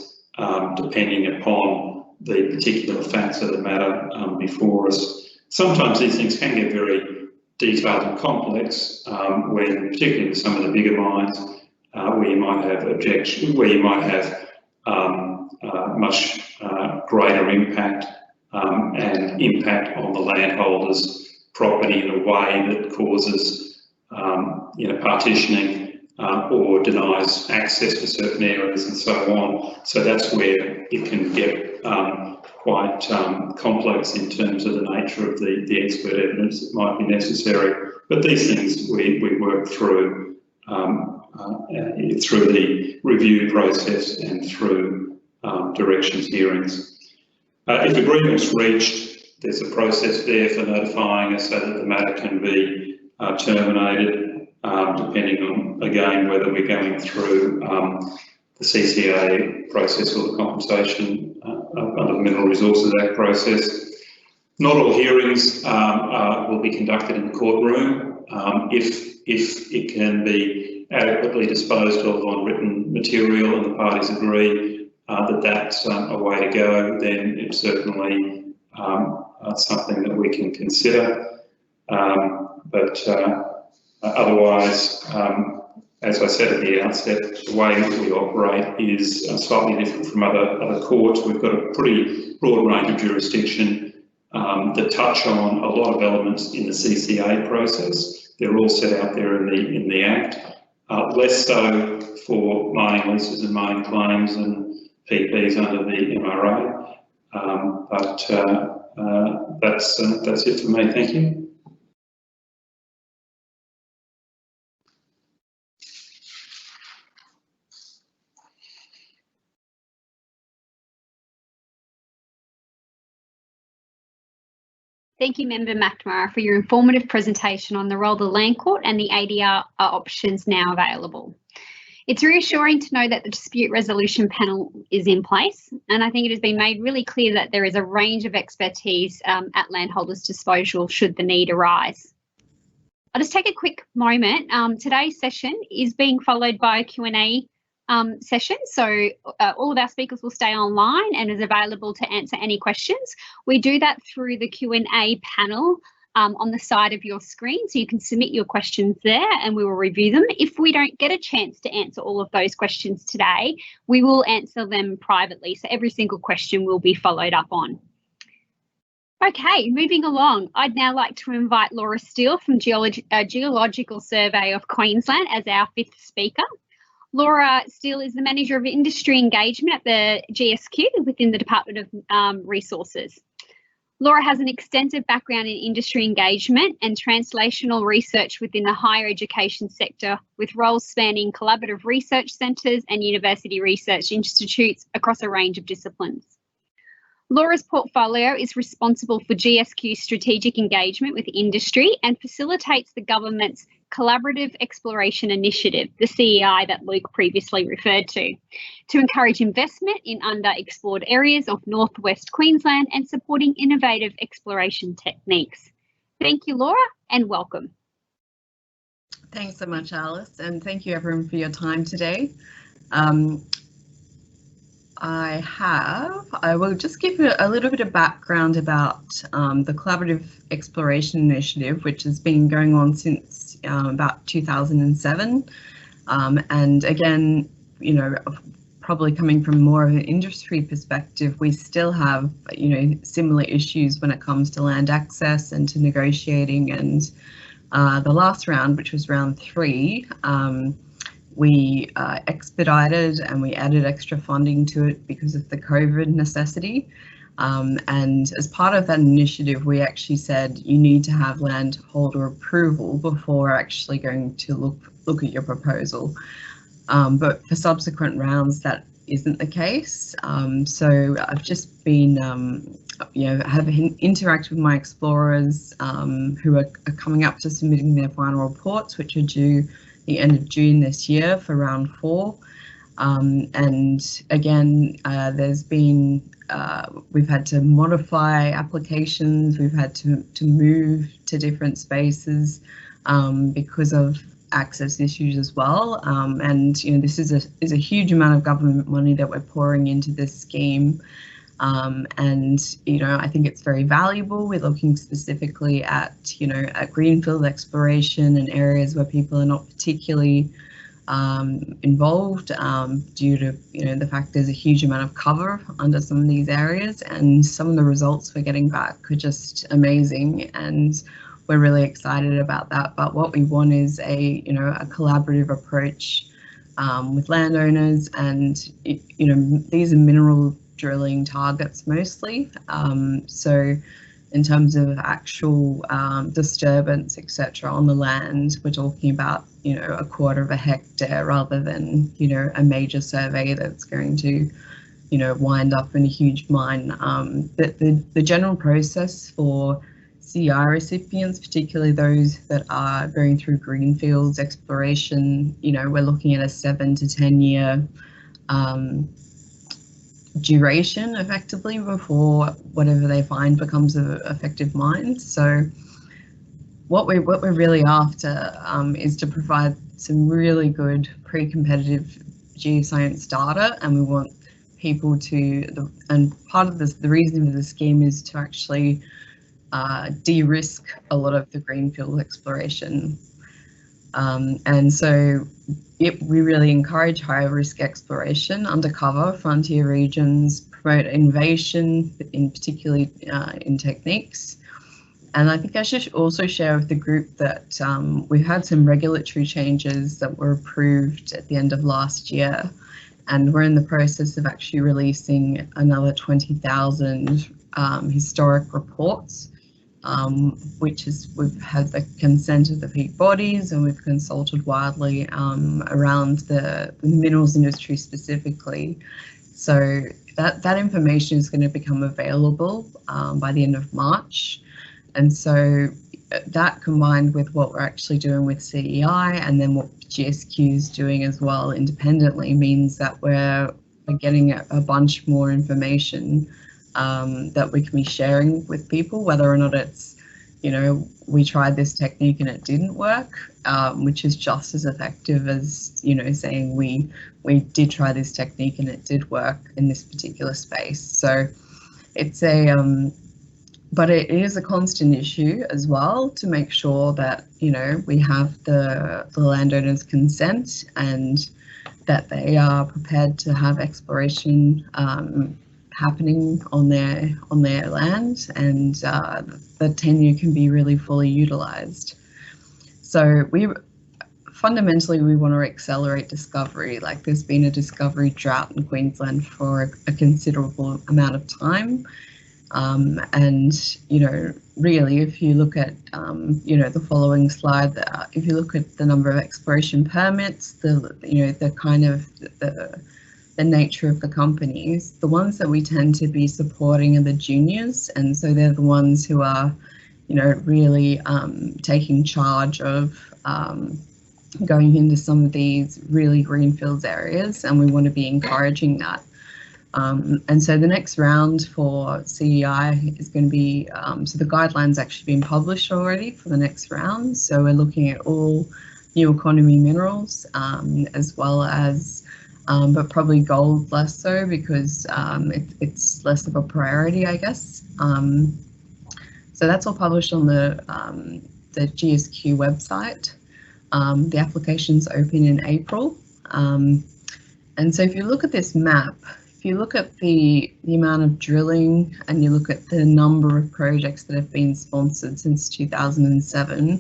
depending upon the particular facts of the matter before us. Sometimes these things can get very detailed and complex, when particularly with some of the bigger mines, where you might have objections, where you might have much greater impact and impact on the landholder's property in a way that causes partitioning or denies access to certain areas and so on. So that's where it can get quite complex in terms of the nature of the expert evidence that might be necessary. But these things we work through through the review process and through directions hearings. If agreement's reached, there's a process there for notifying us so that the matter can be terminated, depending on, again, whether we're going through the CCA process or the compensation under the Mineral Resources Act process. Not all hearings will be conducted in the courtroom. If it can be adequately disposed of on written material and the parties agree that that's a way to go, then it's certainly something that we can consider. But otherwise, as I said at the outset, the way that we operate is slightly different from other courts. We've got a pretty broad range of jurisdiction that touch on a lot of elements in the CCA process. They're all set out there in the Act. Less so for mining leases and mining claims and PPs under the MRA. That's it for me. Thank you. Thank you, Member McNamara, for your informative presentation on the role of the Land Court and the ADR options now available. It's reassuring to know that the dispute resolution panel is in place, and I think it has been made really clear that there is a range of expertise at landholders' disposal should the need arise. I'll just take a quick moment. Today's session is being followed by a Q&A session, so all of our speakers will stay online and is available to answer any questions. We do that through the Q&A panel on the side of your screen, so you can submit your questions there and we will review them. If we don't get a chance to answer all of those questions today, we will answer them privately, so every single question will be followed up on. Okay, moving along, I'd now like to invite Laura Steele from Geological Survey of Queensland as our fifth speaker. Laura Steele is the Manager of Industry Engagement at the GSQ within the Department of Resources. Laura has an extensive background in industry engagement and translational research within the higher education sector, with roles spanning collaborative research centres and university research institutes across a range of disciplines. Laura's portfolio is responsible for GSQ's strategic engagement with industry and facilitates the government's Collaborative Exploration Initiative, the CEI that Luke previously referred to encourage investment in underexplored areas of northwest Queensland and supporting innovative exploration techniques. Thank you, Laura, and welcome. Thanks so much, Alice, and thank you everyone for your time today. I will just give you a little bit of background about the Collaborative Exploration Initiative, which has been going on since about 2007. And again, you know, probably coming from more of an industry perspective, we still have, you know, similar issues when it comes to land access and to negotiating. And the last round, which was round 3, we expedited and we added extra funding to it because of the COVID necessity. And as part of that initiative, we actually said you need to have landholder approval before actually going to look at your proposal. But for subsequent rounds, that isn't the case. So I've just been, you know, having interacted with my explorers who are coming up to submitting their final reports, which are due the end of June this year for round 4. And again, there's been, we've had to modify applications, we've had to move to different spaces because of access issues as well. And you know, this is a huge amount of government money that we're pouring into this scheme. And you know, I think it's very valuable. We're looking specifically at, you know, at greenfield exploration and areas where people are not particularly involved due to, you know, the fact there's a huge amount of cover under some of these areas, and some of the results we're getting back are just amazing. And we're really excited about that. But what we want is a collaborative approach with landowners, and these are mineral drilling targets mostly. So in terms of actual disturbance, etc., on the land, we're talking about a quarter of a hectare rather than a major survey that's going to wind up in a huge mine. The general process for CEI recipients, particularly those that are going through greenfields exploration, we're looking at a 7 to 10 year duration effectively before whatever they find becomes an effective mine. So what we're really after is to provide some really good pre-competitive geoscience data, and we want people to, and part of this, the reason for the scheme is to actually de-risk a lot of the greenfield exploration. And so we really encourage higher risk exploration, undercover frontier regions, promote innovation, in particularly in techniques. And I think I should also share with the group that we've had some regulatory changes that were approved at the end of last year, and we're in the process of actually releasing another 20,000 historic reports, which is, we've had the consent of the peak bodies, and we've consulted widely around the minerals industry specifically. So that information is going to become available by the end of March. And so that, combined with what we're actually doing with CEI and then what GSQ is doing as well independently, means that we're getting a bunch more information that we can be sharing with people, whether or not it's, we tried this technique and it didn't work, which is just as effective as, saying we did try this technique and it did work in this particular space. So it's but it is a constant issue as well to make sure that, we have the landowners' consent and that they are prepared to have exploration happening on their land, and the tenure can be really fully utilised. So fundamentally we want to accelerate discovery. Like, there's been a discovery drought in Queensland for a considerable amount of time. And really, if you look at the following slide, if you look at the number of exploration permits, the kind of the nature of the companies, the ones that we tend to be supporting are the juniors, and so they're the ones who are really taking charge of going into some of these really greenfields areas, and we want to be encouraging that. And so the next round for CEI is going to be, so the guidelines actually been published already for the next round. So we're looking at all new economy minerals, as well as, but probably gold less so, because it's less of a priority, I guess. So that's all published on the GSQ website. The application's open in April. And so if you look at this map, if you look at the amount of drilling and you look at the number of projects that have been sponsored since 2007,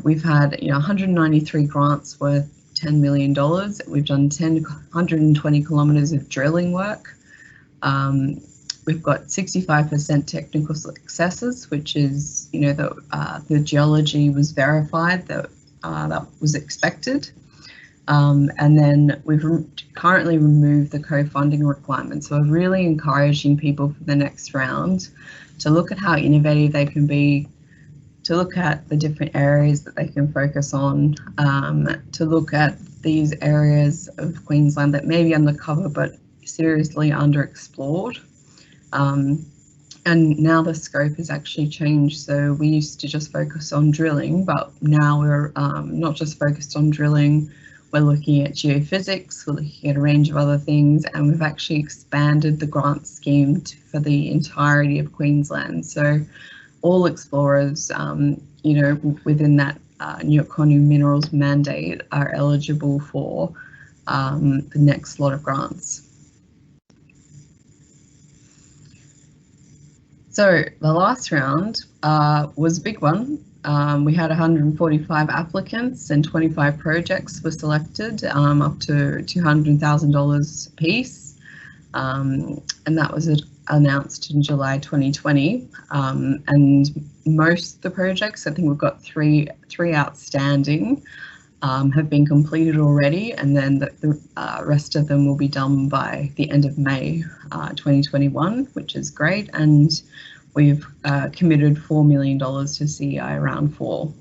we've had 193 grants worth $10 million. We've done 120 kilometres of drilling work. We've got 65% technical successes, which is, the geology was verified, that was expected. And then we've currently removed the co-funding requirements. So we're really encouraging people for the next round to look at how innovative they can be, to look at the different areas that they can focus on, to look at these areas of Queensland that may be undercover but seriously underexplored. And now the scope has actually changed. So we used to just focus on drilling, but now we're not just focused on drilling. We're looking at geophysics, we're looking at a range of other things, and we've actually expanded the grant scheme for the entirety of Queensland. So all explorers, within that new economy minerals mandate are eligible for the next lot of grants. So the last round was a big one. We had 145 applicants and 25 projects were selected, up to $200,000 apiece, and that was announced in July 2020. And most of the projects, I think we've got three outstanding, have been completed already, and then the rest of them will be done by the end of May 2021, which is great. And we've committed $4 million to CEI round 4.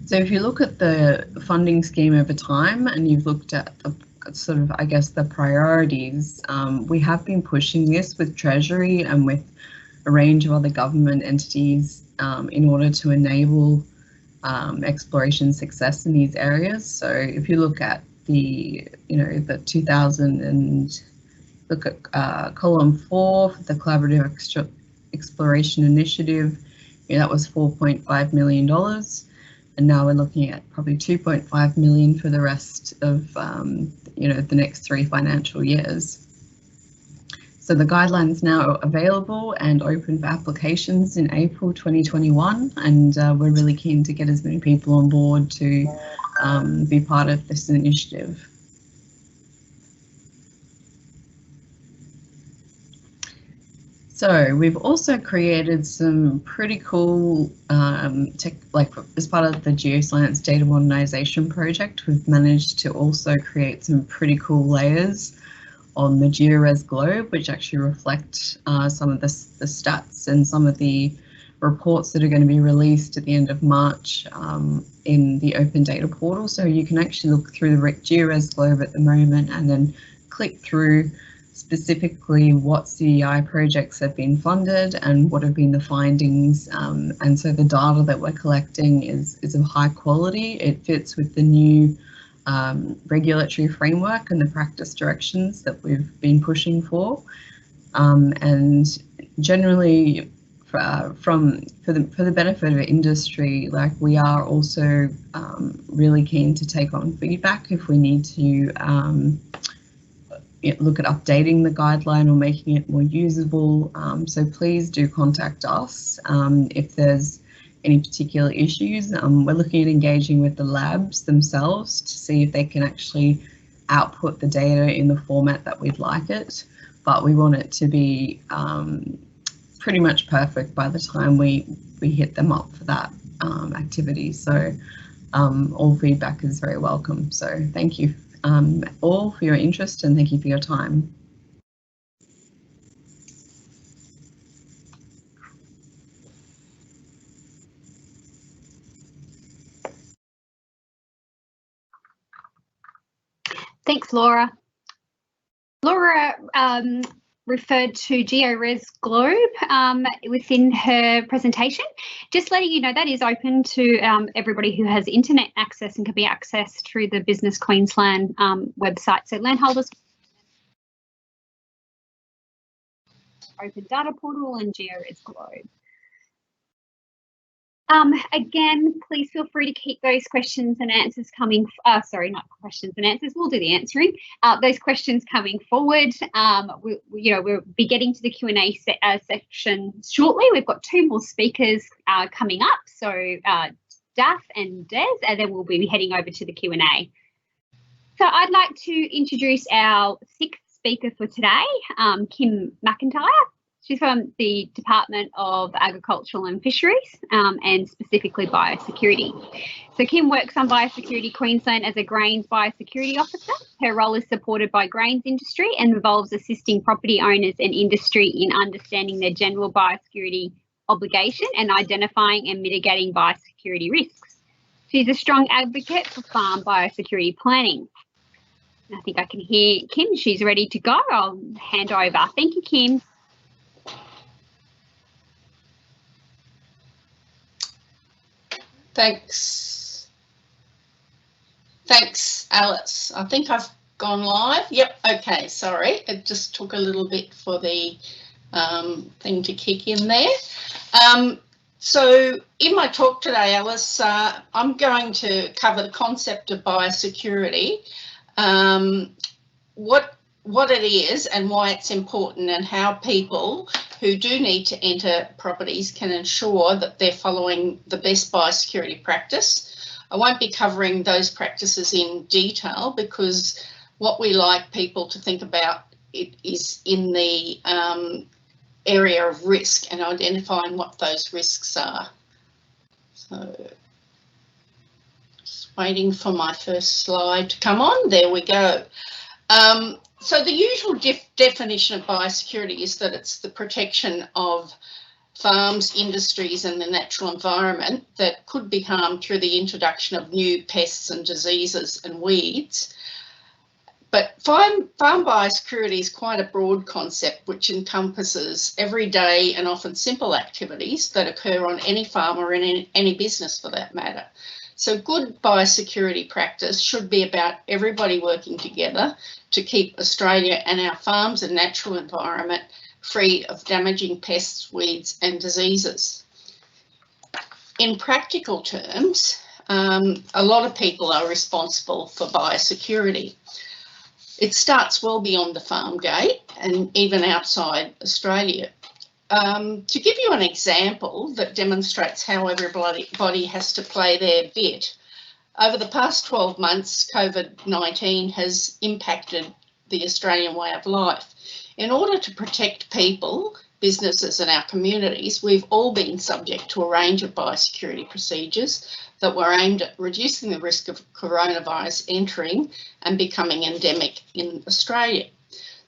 So if you look at the funding scheme over time and you've looked at the sort of, I guess, the priorities, we have been pushing this with Treasury and with a range of other government entities in order to enable exploration success in these areas. So if you look at the, the 2000 and look at column 4 for the Collaborative Exploration Initiative, that was $4.5 million. And now we're looking at probably 2.5 million for the rest of, the next 3 financial years. So the guidelines now available and open for applications in April 2021, and we're really keen to get as many people on board to be part of this initiative. So we've also created some pretty cool as part of the Geoscience Data Modernization Project, we've managed to also create some pretty cool layers on the GeoRes globe, which actually reflect some of the stats and some of the reports that are going to be released at the end of March in the Open Data Portal. So you can actually look through the GeoRes globe at the moment and then click through specifically what CEI projects have been funded and what have been the findings. And so the data that we're collecting is of high quality. It fits with the new regulatory framework and the practice directions that we've been pushing for. And generally, for the benefit of industry, like, we are also really keen to take on feedback if we need to look at updating the guideline or making it more usable. So please do contact us if there's any particular issues. We're looking at engaging with the labs themselves to see if they can actually output the data in the format that we'd like it, but we want it to be pretty much perfect by the time we hit them up for that activity. So all feedback is very welcome. So thank you all for your interest, and thank you for your time. Thanks, Laura. Laura referred to GeoRes Globe within her presentation. Just letting you know that is open to everybody who has internet access and can be accessed through the Business Queensland website. So landholders, Open Data Portal and GeoRes Globe. Again, please feel free to keep those questions and answers coming, sorry, not questions and answers, we'll do the answering. Those questions coming forward. We'll be getting to the Q&A section shortly. We've got 2 more speakers coming up, so Daph and Des, and then we'll be heading over to the Q&A. So I'd like to introduce our 6th speaker for today, Kim McIntyre. She's from the Department of Agricultural and Fisheries and specifically biosecurity. So Kim works on Biosecurity Queensland as a grains biosecurity officer. Her role is supported by grains industry and involves assisting property owners and industry in understanding their general biosecurity obligation and identifying and mitigating biosecurity risks. She's a strong advocate for farm biosecurity planning. I think I can hear Kim. She's ready to go. I'll hand over. Thank you, Kim. Thanks, Alice. I think I've gone live. Yep, okay, sorry. It just took a little bit for the thing to kick in there. So in my talk today, Alice, I'm going to cover the concept of biosecurity. What what it is and why it's important, and how people who do need to enter properties can ensure that they're following the best biosecurity practice. I won't be covering those practices in detail, because what we like people to think about it is in the area of risk and identifying what those risks are. So just waiting for my first slide to come on. There we go. So the usual definition of biosecurity is that it's the protection of farms, industries and the natural environment that could be harmed through the introduction of new pests and diseases and weeds. But farm biosecurity is quite a broad concept which encompasses everyday and often simple activities that occur on any farm or in any business for that matter. So good biosecurity practice should be about everybody working together to keep Australia and our farms and natural environment free of damaging pests, weeds and diseases. In practical terms, a lot of people are responsible for biosecurity. It starts well beyond the farm gate and even outside Australia. To give you an example that demonstrates how everybody has to play their bit, over the past 12 months, COVID-19 has impacted the Australian way of life. In order to protect people, businesses and our communities, we've all been subject to a range of biosecurity procedures that were aimed at reducing the risk of coronavirus entering and becoming endemic in Australia.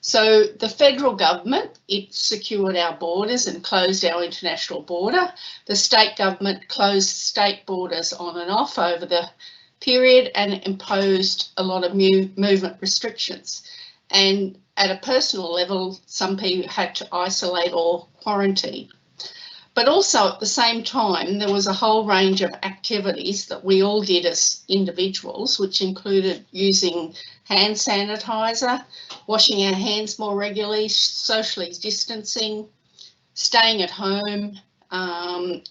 So the federal government, it secured our borders and closed our international border. The state government closed state borders on and off over the period and imposed a lot of movement restrictions. And at a personal level, some people had to isolate or quarantine. But also at the same time, there was a whole range of activities that we all did as individuals, which included using hand sanitizer, washing our hands more regularly, socially distancing, staying at home,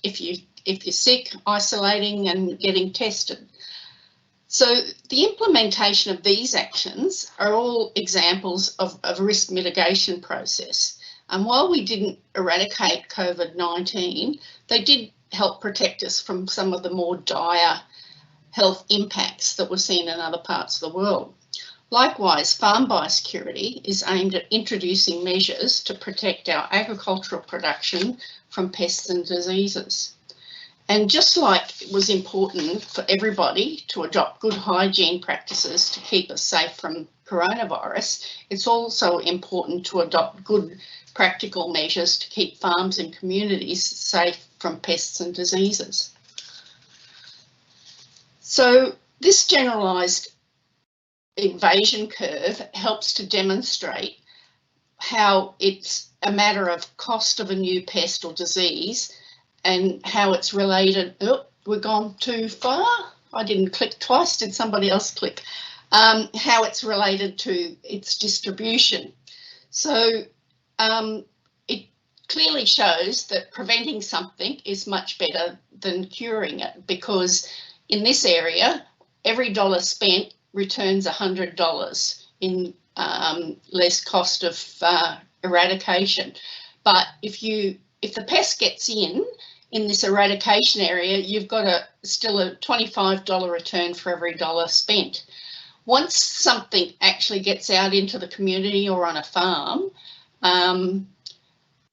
if you're sick, isolating and getting tested. So the implementation of these actions are all examples of a risk mitigation process. And while we didn't eradicate COVID-19, they did help protect us from some of the more dire health impacts that were seen in other parts of the world. Likewise, farm biosecurity is aimed at introducing measures to protect our agricultural production from pests and diseases. And just like it was important for everybody to adopt good hygiene practices to keep us safe from coronavirus, it's also important to adopt good practical measures to keep farms and communities safe from pests and diseases. So this generalised invasion curve helps to demonstrate how it's a matter of cost of a new pest or disease and how it's related. Oh, we've gone too far. I didn't click twice. Did somebody else click? How it's related to its distribution. So it clearly shows that preventing something is much better than curing it, because in this area, every dollar spent returns $100 in less cost of eradication. But if the pest gets in this eradication area, you've got still a $25 return for every dollar spent. Once something actually gets out into the community or on a farm,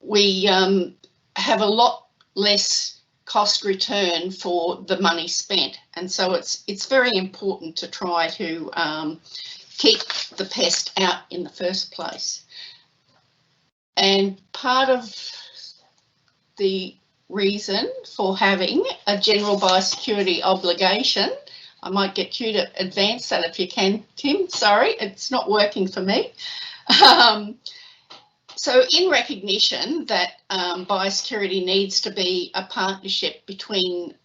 we have a lot less cost return for the money spent, and so it's very important to try to keep the pest out in the first place. And part of the reason for having a general biosecurity obligation, I might get you to advance that if you can, Tim. Sorry, it's not working for me. So in recognition that biosecurity needs to be a partnership between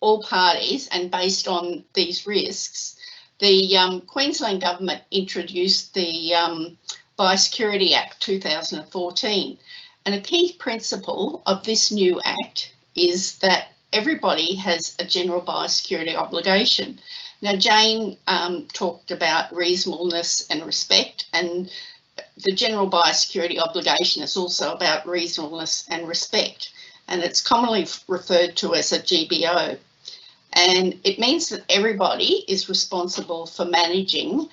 all parties and based on these risks, the Queensland government introduced the Biosecurity Act 2014. And a key principle of this new act is that everybody has a general biosecurity obligation. Now, Jane talked about reasonableness and respect, and the general biosecurity obligation is also about reasonableness and respect, and it's commonly referred to as a GBO. And it means that everybody is responsible for managing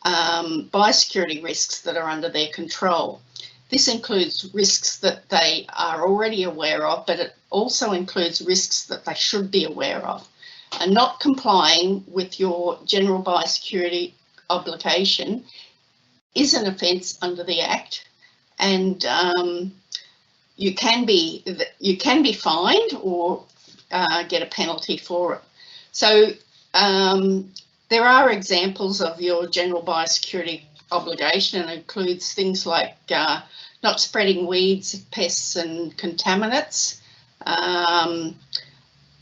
biosecurity risks that are under their control. This includes risks that they are already aware of, but it also includes risks that they should be aware of. And not complying with your general biosecurity obligation is an offence under the Act, and you can be fined or get a penalty for it. So there are examples of your general biosecurity obligation, and includes things like not spreading weeds, pests and contaminants,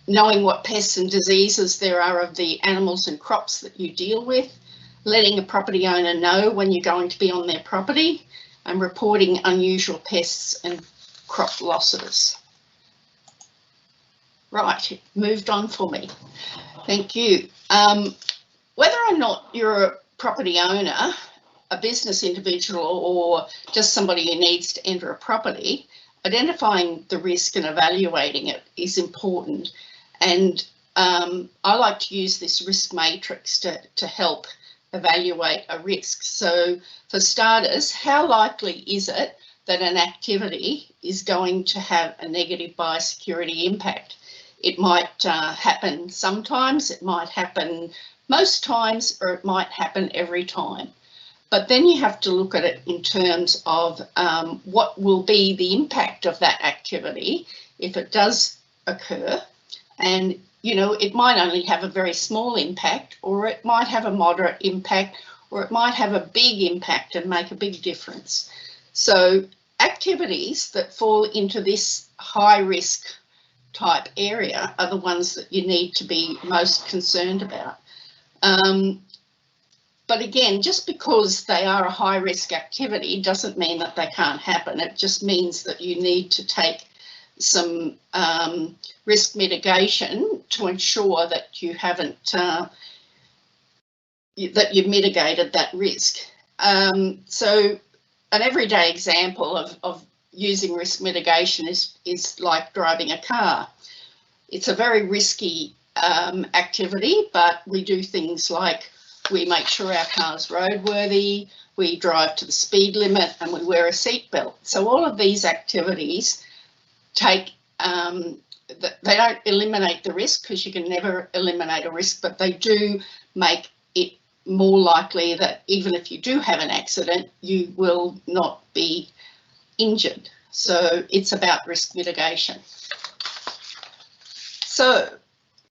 knowing what pests and diseases there are of the animals and crops that you deal with, letting a property owner know when you're going to be on their property, and reporting unusual pests and crop losses. Right, it moved on for me. Thank you. Whether or not you're a property owner, a business individual, or just somebody who needs to enter a property, identifying the risk and evaluating it is important. And I like to use this risk matrix to help evaluate a risk. So for starters, how likely is it that an activity is going to have a negative biosecurity impact? It might happen sometimes, it might happen most times, or it might happen every time. But then you have to look at it in terms of what will be the impact of that activity if it does occur. And, you know, it might only have a very small impact, or it might have a moderate impact, or it might have a big impact and make a big difference. So activities that fall into this high risk type area are the ones that you need to be most concerned about. But again, just because they are a high risk activity doesn't mean that they can't happen. It just means that you need to take some risk mitigation to ensure that you haven't, that you've mitigated that risk. So an everyday example of using risk mitigation is like driving a car. It's a very risky activity, but we do things like we make sure our car's roadworthy, we drive to the speed limit, and we wear a seatbelt. So all of these activities take, they don't eliminate the risk, because you can never eliminate a risk, but they do make it more likely that even if you do have an accident, you will not be injured. So it's about risk mitigation. So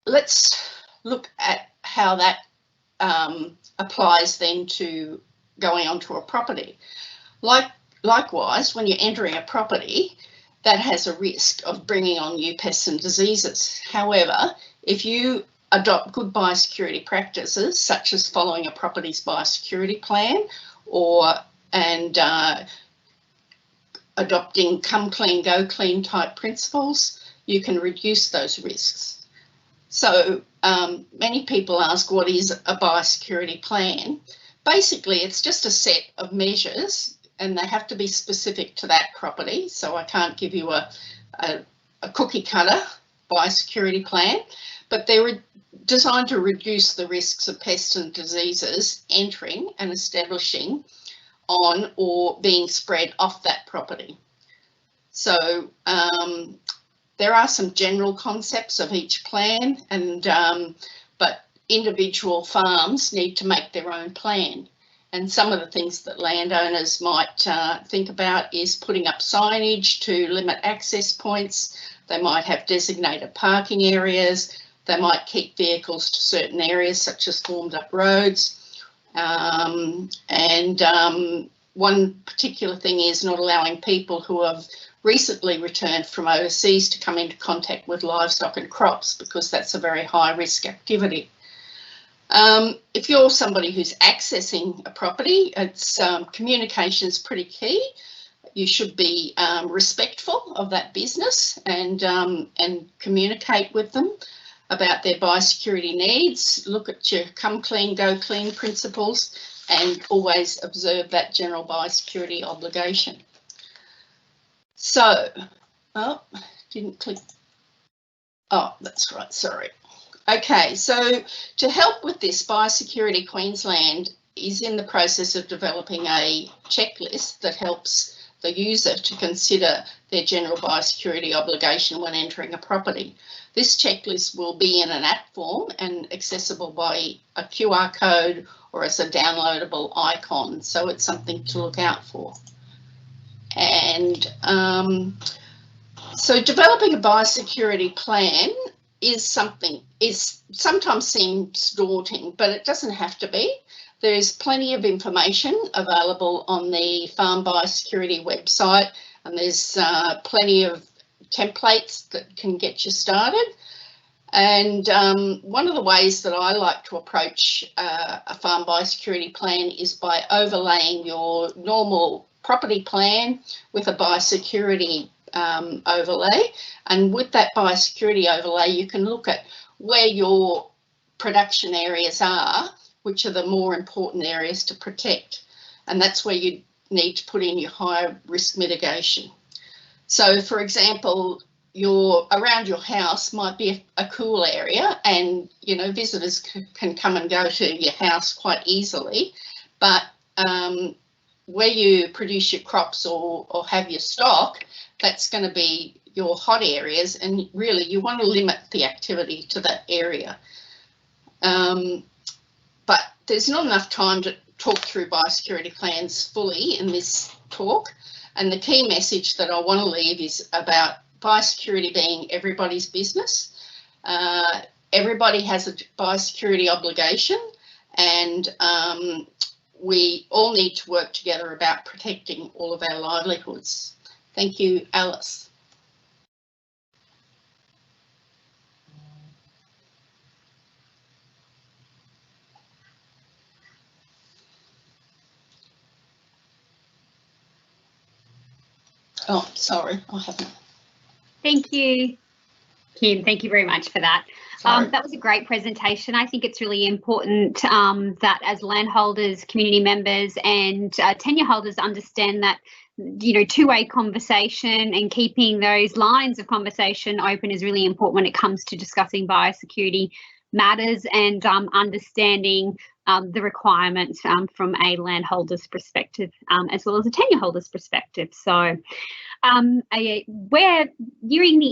let's look at how that applies then to going onto a property. Likewise, when you're entering a property, that has a risk of bringing on new pests and diseases. However, if you adopt good biosecurity practices, such as following a property's biosecurity plan, and adopting come clean, go clean type principles, you can reduce those risks. So many people ask, what is a biosecurity plan? Basically, it's just a set of measures, and they have to be specific to that property. So I can't give you a cookie cutter biosecurity plan, but they're designed to reduce the risks of pests and diseases entering and establishing on or being spread off that property. So there are some general concepts of each plan, and but individual farms need to make their own plan. And some of the things that landowners might think about is putting up signage to limit access points. They might have designated parking areas. They might keep vehicles to certain areas, such as formed up roads. One particular thing is not allowing people who have recently returned from overseas to come into contact with livestock and crops, because that's a very high risk activity. If you're somebody who's accessing a property, it's communication is pretty key. You should be respectful of that business and communicate with them about their biosecurity needs. Look at your come clean, go clean principles, and always observe that general biosecurity obligation. So, oh, didn't click. Oh, that's right, sorry. Okay, so to help with this, Biosecurity Queensland is in the process of developing a checklist that helps the user to consider their general biosecurity obligation when entering a property. This checklist will be in an app form and accessible by a QR code or as a downloadable icon, so it's something to look out for. And so developing a biosecurity plan is sometimes seems daunting, but it doesn't have to be. There's plenty of information available on the Farm Biosecurity website, and there's plenty of templates that can get you started. And one of the ways that I like to approach a farm biosecurity plan is by overlaying your normal property plan with a biosecurity overlay. And with that biosecurity overlay, you can look at where your production areas are, which are the more important areas to protect. And that's where you need to put in your higher risk mitigation. So for example, around your house might be a cool area, and you know, visitors can come and go to your house quite easily, but where you produce your crops or have your stock, that's going to be your hot areas, and really you want to limit the activity to that area. But there's not enough time to talk through biosecurity plans fully in this talk, and the key message that I want to leave is about biosecurity being everybody's business. Everybody has a biosecurity obligation, and we all need to work together about protecting all of our livelihoods. Thank you, Alice. Oh, sorry, I haven't. Thank you, Kim. Thank you very much for that. That was a great presentation. I think it's really important that as landholders, community members and tenure holders understand that, you know, two-way conversation and keeping those lines of conversation open is really important when it comes to discussing biosecurity matters and understanding the requirements from a landholder's perspective as well as a tenure holder's perspective. So we're nearing the